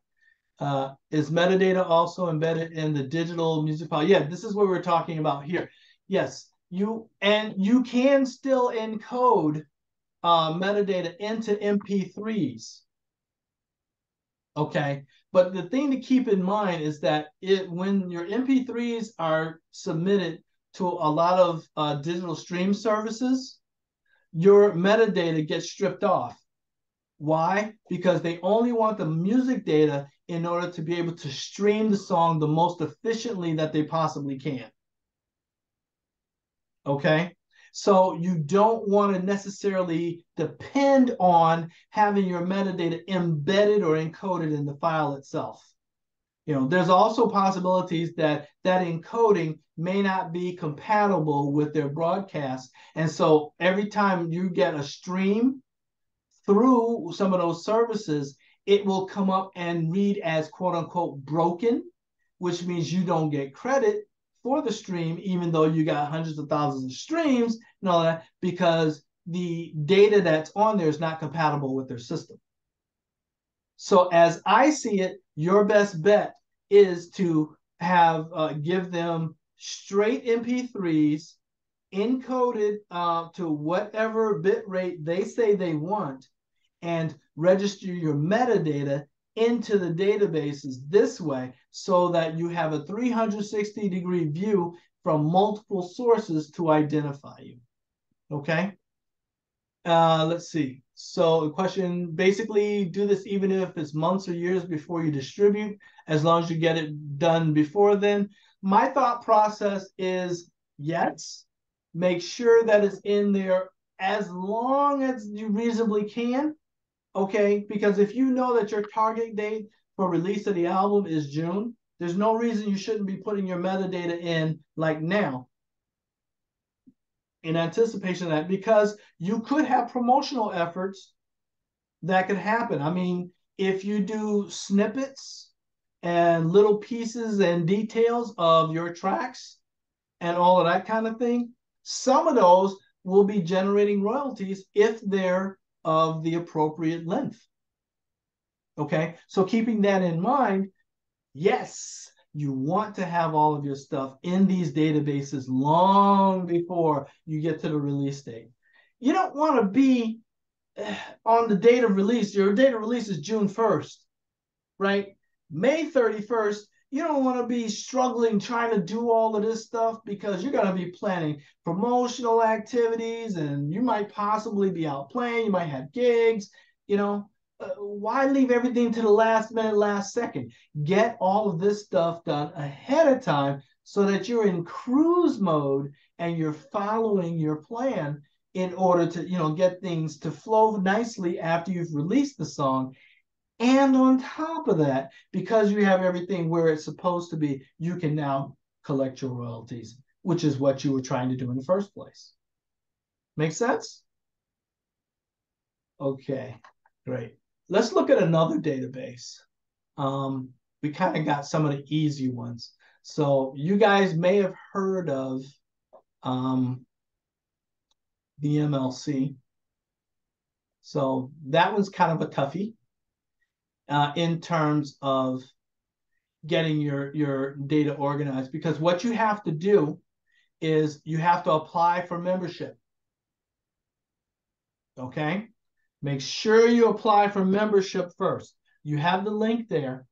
Is metadata also embedded in the digital music file? Yeah, this is what we're talking about here. Yes, you can still encode metadata into MP3s. Okay, but the thing to keep in mind is that when your MP3s are submitted to a lot of digital stream services, your metadata gets stripped off. Why? Because they only want the music data in order to be able to stream the song the most efficiently that they possibly can. Okay? So you don't want to necessarily depend on having your metadata embedded or encoded in the file itself. You know, there's also possibilities that encoding may not be compatible with their broadcast. And so every time you get a stream through some of those services, it will come up and read as quote unquote broken, which means you don't get credit for the stream, even though you got hundreds of thousands of streams and all that, because the data that's on there is not compatible with their system. So as I see it, your best bet is to have give them straight MP3s encoded to whatever bit rate they say they want, and register your metadata into the databases this way, so that you have a 360-degree view from multiple sources to identify you. Okay? Let's see. So the question, basically, do this even if it's months or years before you distribute, as long as you get it done before then. My thought process is yes. Make sure that it's in there as long as you reasonably can. Okay, because if you know that your target date for release of the album is June, there's no reason you shouldn't be putting your metadata in like now, in anticipation of that, because you could have promotional efforts that could happen. I mean, if you do snippets and little pieces and details of your tracks and all of that kind of thing, some of those will be generating royalties if they're of the appropriate length. Okay, so keeping that in mind, yes, you want to have all of your stuff in these databases long before you get to the release date. You don't want to be on the date of release. Your date of release is June 1st, right? May 31st, you don't want to be struggling trying to do all of this stuff, because you're going to be planning promotional activities, and you might possibly be out playing, you might have gigs, you know. Why leave everything to the last minute, last second? Get all of this stuff done ahead of time, so that you're in cruise mode and you're following your plan in order to, you know, get things to flow nicely after you've released the song. And on top of that, because you have everything where it's supposed to be, you can now collect your royalties, which is what you were trying to do in the first place. Make sense? Okay, great. Let's look at another database. We kind of got some of the easy ones. So you guys may have heard of the MLC. So that one's kind of a toughie in terms of getting your data organized, because what you have to do is you have to apply for membership. Okay? Make sure you apply for membership first. You have the link there,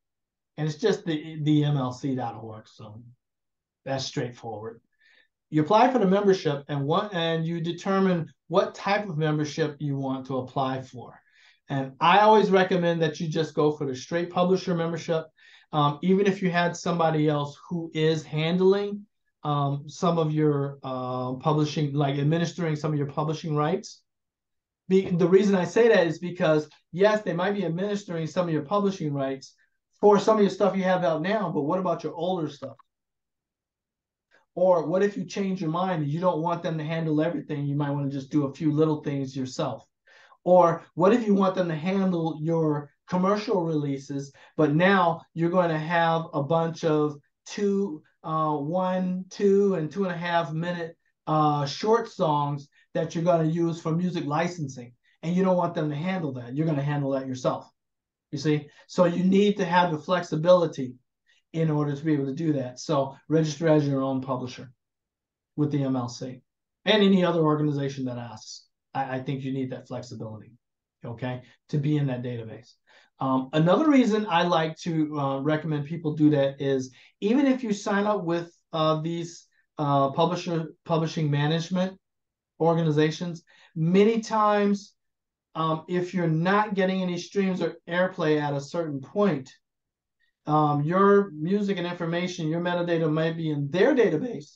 and it's just the mlc.org, so that's straightforward. You apply for the membership, and you determine what type of membership you want to apply for. And I always recommend that you just go for the straight publisher membership, even if you had somebody else who is handling some of your publishing, like administering some of your publishing rights. The reason I say that is because, yes, they might be administering some of your publishing rights for some of your stuff you have out now, but what about your older stuff? Or what if you change your mind and you don't want them to handle everything? You might want to just do a few little things yourself. Or what if you want them to handle your commercial releases, but now you're going to have a bunch of 1, 2, and 2.5 minute short songs that you're going to use for music licensing, and you don't want them to handle that. You're going to handle that yourself. You see? So you need to have the flexibility in order to be able to do that. So register as your own publisher with the MLC and any other organization that asks. I think you need that flexibility, okay, to be in that database. Another reason I like to recommend people do that is even if you sign up with these publishing management organizations, many times if you're not getting any streams or airplay at a certain point, your music and information, your metadata might be in their database,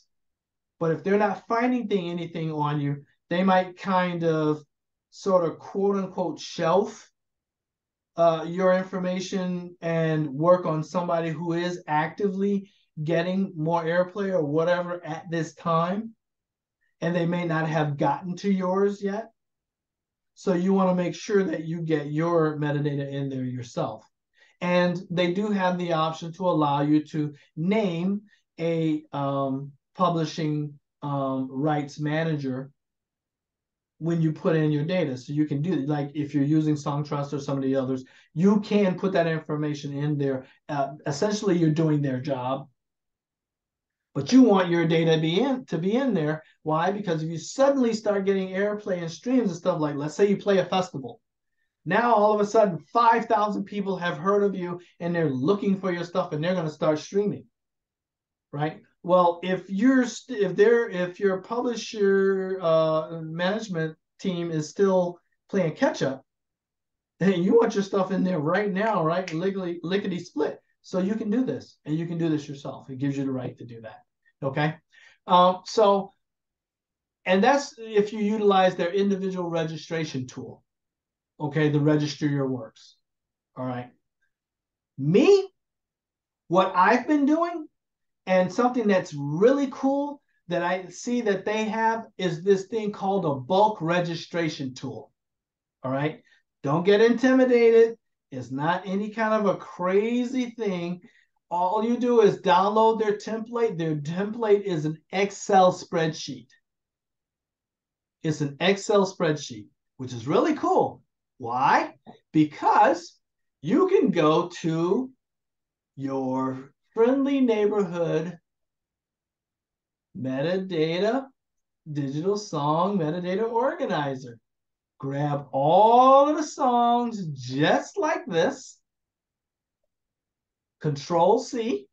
but if they're not finding anything on you, they might kind of sort of quote unquote shelf your information and work on somebody who is actively getting more airplay or whatever at this time, and they may not have gotten to yours yet. So you want to make sure that you get your metadata in there yourself. And they do have the option to allow you to name a publishing rights manager when you put in your data. So you can do, like if you're using Songtrust or some of the others, you can put that information in there. Essentially, you're doing their job, but you want your data to be in there. Why? Because if you suddenly start getting airplay and streams and stuff, like let's say you play a festival, now all of a sudden 5,000 people have heard of you and they're looking for your stuff and they're going to start streaming, right? Well, if your publisher management team is still playing catch up, then you want your stuff in there right now, right? Lickety split. So you can do this, and you can do this yourself. It gives you the right to do that. Okay. And that's if you utilize their individual registration tool. Okay, to register your works. All right. Me, what I've been doing, and something that's really cool that I see that they have is this thing called a bulk registration tool. All right. Don't get intimidated. It's not any kind of a crazy thing. All you do is download their template. Their template is an Excel spreadsheet. It's an Excel spreadsheet, which is really cool. Why? Because you can go to your friendly neighborhood metadata, digital song metadata organizer. Grab all of the songs just like this. Control C.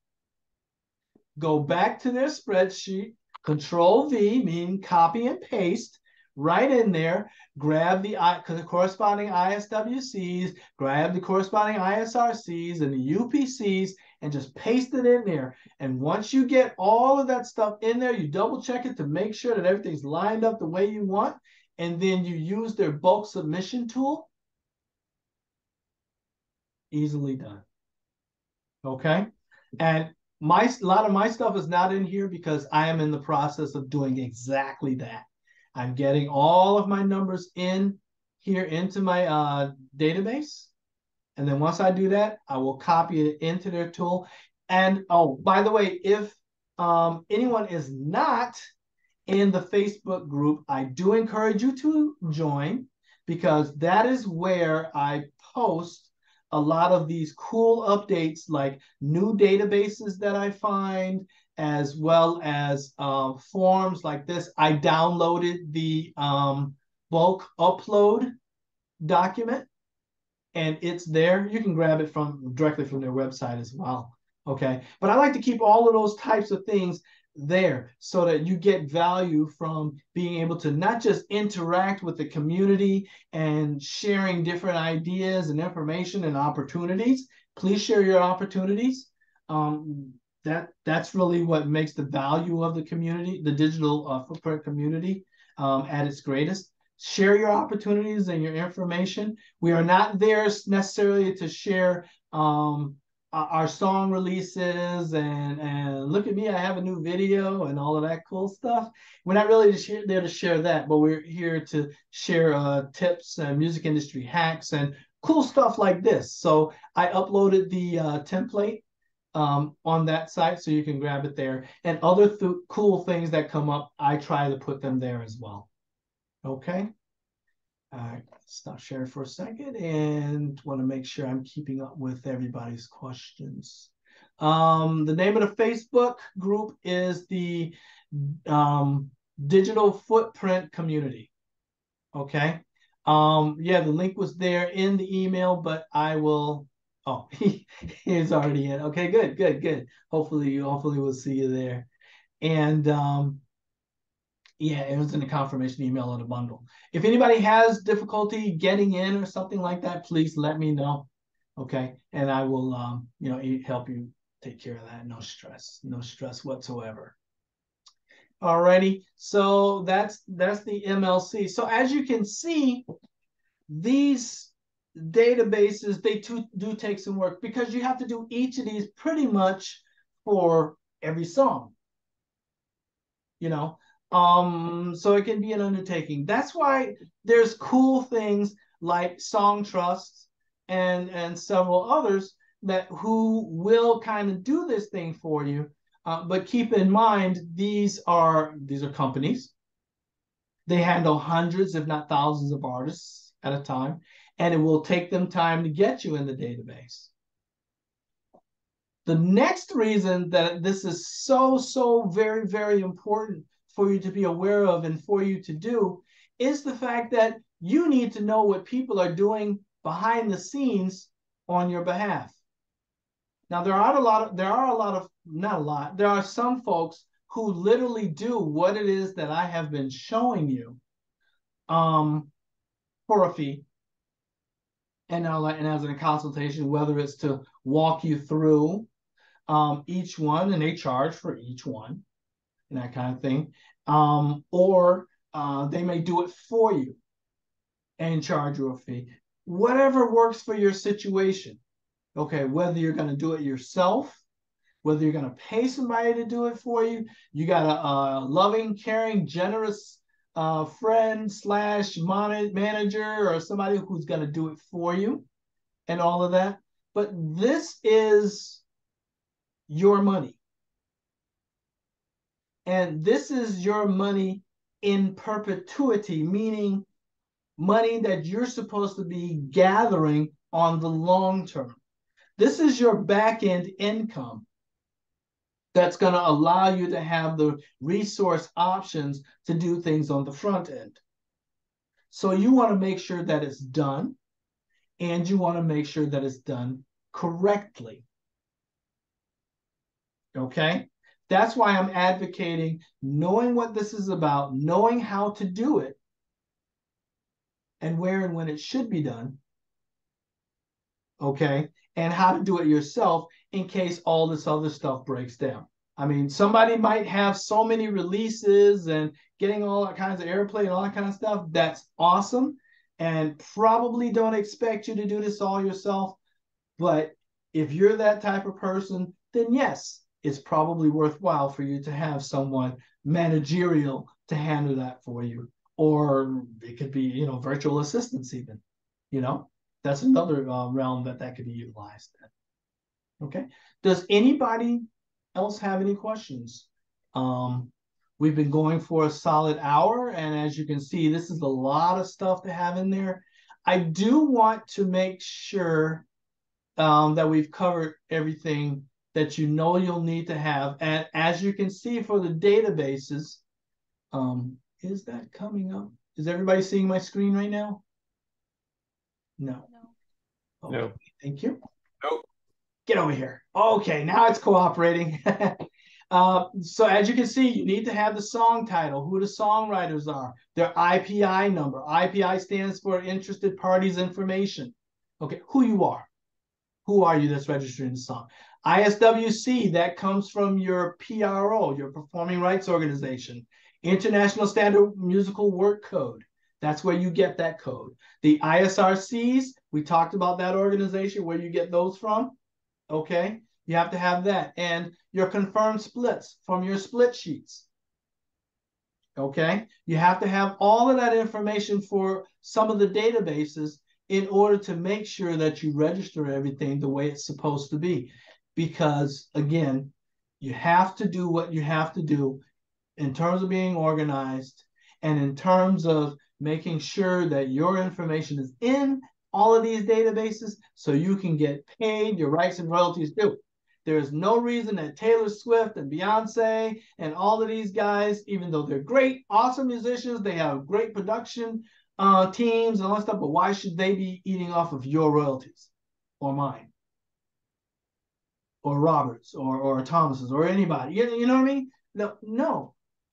Go back to their spreadsheet. Control V, meaning copy and paste. Right in there, grab the corresponding ISWCs, grab the corresponding ISRCs and the UPCs, and just paste it in there. And once you get all of that stuff in there, you double check it to make sure that everything's lined up the way you want. And then you use their bulk submission tool. Easily done. Okay. And a lot of my stuff is not in here because I am in the process of doing exactly that. I'm getting all of my numbers in here into my database. And then once I do that, I will copy it into their tool. And oh, by the way, if anyone is not in the Facebook group, I do encourage you to join, because that is where I post a lot of these cool updates, like new databases that I find, as well as forms like this. I downloaded the bulk upload document, and it's there. You can grab it directly from their website as well. Okay, but I like to keep all of those types of things there so that you get value from being able to not just interact with the community and sharing different ideas and information and opportunities. Please share your opportunities. That's really what makes the value of the community, the digital footprint community, at its greatest. share your opportunities and your information. We are not there necessarily to share our song releases and look at me, I have a new video and all of that cool stuff. We're not really there to share that, but we're here to share tips and music industry hacks and cool stuff like this. So I uploaded the template on that site, so you can grab it there. And other cool things that come up, I try to put them there as well. Okay. Stop sharing for a second and want to make sure I'm keeping up with everybody's questions. The name of the Facebook group is the Digital Footprint Community. Okay. Yeah, the link was there in the email, but I will. Oh, he is already in. Okay, good. Hopefully we'll see you there. And yeah, it was in the confirmation email in a bundle. If anybody has difficulty getting in or something like that, please let me know. Okay, and I will help you take care of that. No stress whatsoever. Alrighty, so that's the MLC. So as you can see, these databases, they do take some work, because you have to do each of these pretty much for every song. So it can be an undertaking. That's why there's cool things like Song Trust and several others who will kind of do this thing for you. But keep in mind, these are companies. They handle hundreds, if not thousands, of artists at a time, and it will take them time to get you in the database. The next reason that this is so very, very important for you to be aware of and for you to do is the fact that you need to know what people are doing behind the scenes on your behalf. Now, there are some folks who literally do what it is that I have been showing you for a fee. And as a consultation, whether it's to walk you through each one, and they charge for each one and that kind of thing, or they may do it for you and charge you a fee. Whatever works for your situation. Okay, whether you're going to do it yourself, whether you're going to pay somebody to do it for you, you got a loving, caring, generous friend / manager or somebody who's going to do it for you and all of that. But this is your money. And this is your money in perpetuity, meaning money that you're supposed to be gathering on the long term. This is your back-end income that's going to allow you to have the resource options to do things on the front end. So you want to make sure that it's done, and you want to make sure that it's done correctly. Okay? That's why I'm advocating knowing what this is about, knowing how to do it, and where and when it should be done. Okay? And how to do it yourself in case all this other stuff breaks down. I mean, somebody might have so many releases and getting all that kinds of airplay and all that kind of stuff. That's awesome. And probably don't expect you to do this all yourself. But if you're that type of person, then yes, it's probably worthwhile for you to have someone managerial to handle that for you. Or it could be, virtual assistants even, That's another realm that could be utilized. Okay. Does anybody else have any questions? We've been going for a solid hour, and as you can see, this is a lot of stuff to have in there. I do want to make sure that we've covered everything that you'll need to have. And as you can see for the databases, is that coming up? Is everybody seeing my screen right now? No. Okay, no. Thank you. Nope. Get over here. Okay, now it's cooperating. So as you can see, you need to have the song title, who the songwriters are, their IPI number. IPI stands for Interested Parties Information. Okay, who you are. Who are you that's registering the song? ISWC, that comes from your PRO, your Performing Rights Organization. International Standard Musical Work Code. That's where you get that code. The ISRCs, we talked about that organization, where you get those from. Okay, you have to have that. And your confirmed splits from your split sheets. Okay, you have to have all of that information for some of the databases in order to make sure that you register everything the way it's supposed to be. Because again, you have to do what you have to do in terms of being organized and in terms of making sure that your information is in all of these databases so you can get paid your rights and royalties due. There's no reason that Taylor Swift and Beyonce and all of these guys, even though they're great, awesome musicians, they have great production teams and all that stuff, but why should they be eating off of your royalties or mine or Robert's or Thomas's or anybody? You know what I mean?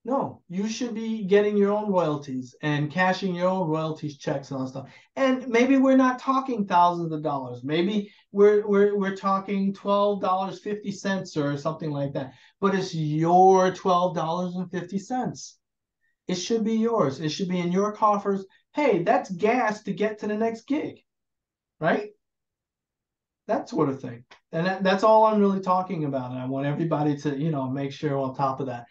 No, you should be getting your own royalties and cashing your own royalties checks and all that stuff. And maybe we're not talking thousands of dollars. Maybe we're talking $12.50 or something like that. But it's your $12.50. It should be yours. It should be in your coffers. Hey, that's gas to get to the next gig, right? That sort of thing. And that's all I'm really talking about. And I want everybody to, make sure on top of that.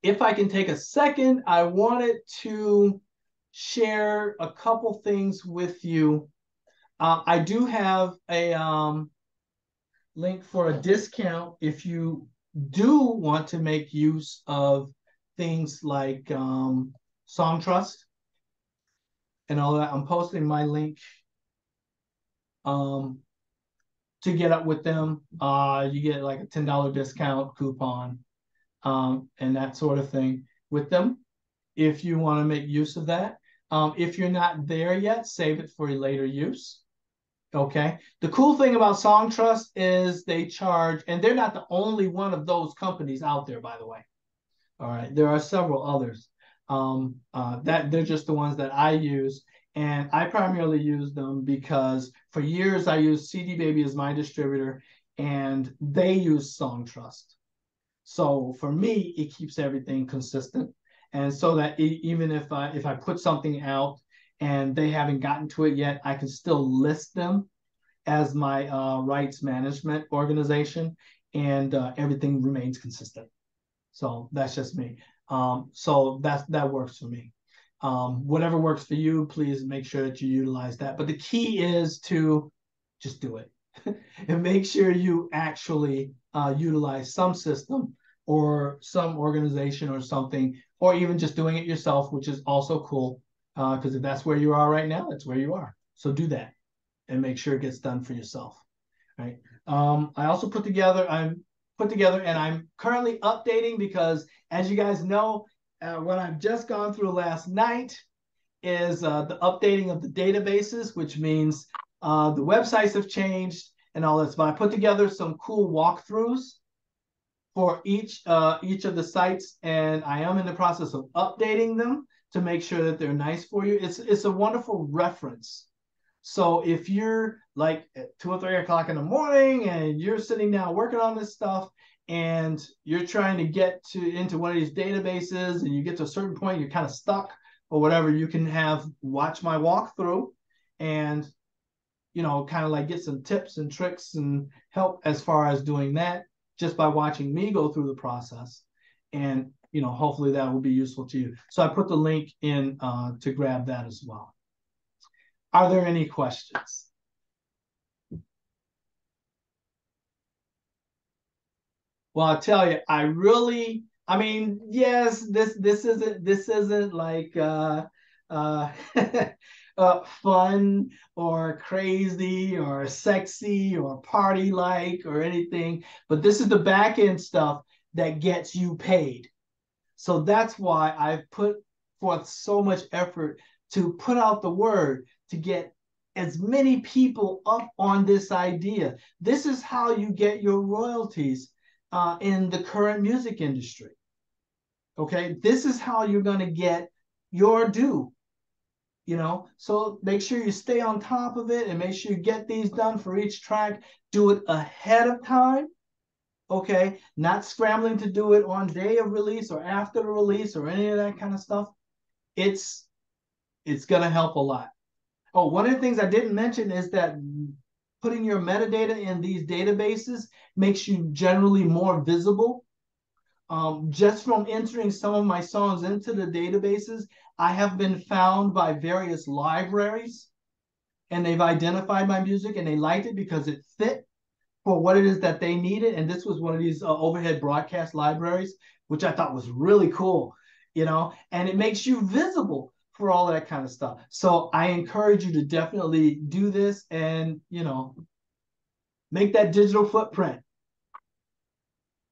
If I can take a second, I wanted to share a couple things with you. I do have a link for a discount if you do want to make use of things like Song Trust and all that. I'm posting my link to get up with them. You get like a $10 discount coupon and that sort of thing with them if you want to make use of that. If you're not there yet, save it for later use. Okay. The cool thing about Song Trust is they charge, and they're not the only one of those companies out there, by the way. All right. There are several others. That they're just the ones that I use. And I primarily use them because for years I used CD Baby as my distributor, and they use Song Trust. So for me, it keeps everything consistent. And so that even if I put something out and they haven't gotten to it yet, I can still list them as my rights management organization, and everything remains consistent. So that's just me. So that works for me. Whatever works for you, please make sure that you utilize that. But the key is to just do it and make sure you actually utilize some system or some organization or something, or even just doing it yourself, which is also cool. Because if that's where you are right now, that's where you are. So do that and make sure it gets done for yourself. Right. I also put together, and I'm currently updating because, as you guys know, what I've just gone through last night is the updating of the databases, which means the websites have changed and all this. But I put together some cool walkthroughs for each of the sites, and I am in the process of updating them to make sure that they're nice for you. It's a wonderful reference. So if you're like at 2 or 3 o'clock in the morning and you're sitting down working on this stuff and you're trying to get into one of these databases and you get to a certain point, you're kind of stuck or whatever, you can watch my walkthrough and kind of like get some tips and tricks and help as far as doing that just by watching me go through the process. And hopefully that will be useful to you. So I put the link in to grab that as well. Are there any questions? Well, I'll tell you, yes, this isn't like fun or crazy or sexy or party-like or anything, but this is the back end stuff that gets you paid. So that's why I've put forth so much effort to put out the word to get as many people up on this idea. This is how you get your royalties in the current music industry. Okay, this is how you're going to get your due. So make sure you stay on top of it and make sure you get these done for each track. Do it ahead of time. Okay, not scrambling to do it on day of release or after the release or any of that kind of stuff. it's going to help a lot. Oh, one of the things I didn't mention is that putting your metadata in these databases makes you generally more visible. Just from entering some of my songs into the databases, I have been found by various libraries, and they've identified my music and they liked it because it fit for what it is that they needed. And this was one of these overhead broadcast libraries, which I thought was really cool, you know, and it makes you visible for all of that kind of stuff. So I encourage you to definitely do this and, you know, make that digital footprint.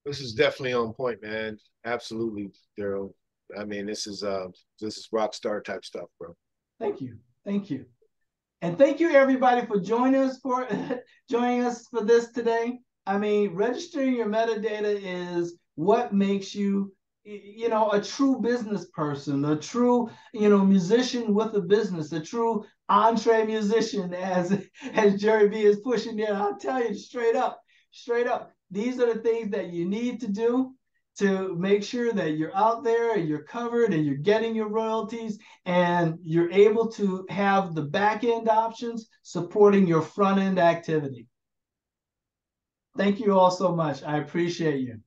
This is definitely on point, man. Absolutely, Daryl. I mean, this is rock star type stuff, bro. Thank you. Thank you. And thank you everybody for joining us for this today. I mean, registering your metadata is what makes you, you know, a true business person, a true, you know, musician with a business, a true entree musician, as Jerry B is pushing there. I'll tell you straight up, these are the things that you need to do to make sure that you're out there and you're covered and you're getting your royalties and you're able to have the back end options supporting your front end activity. Thank you all so much. I appreciate you.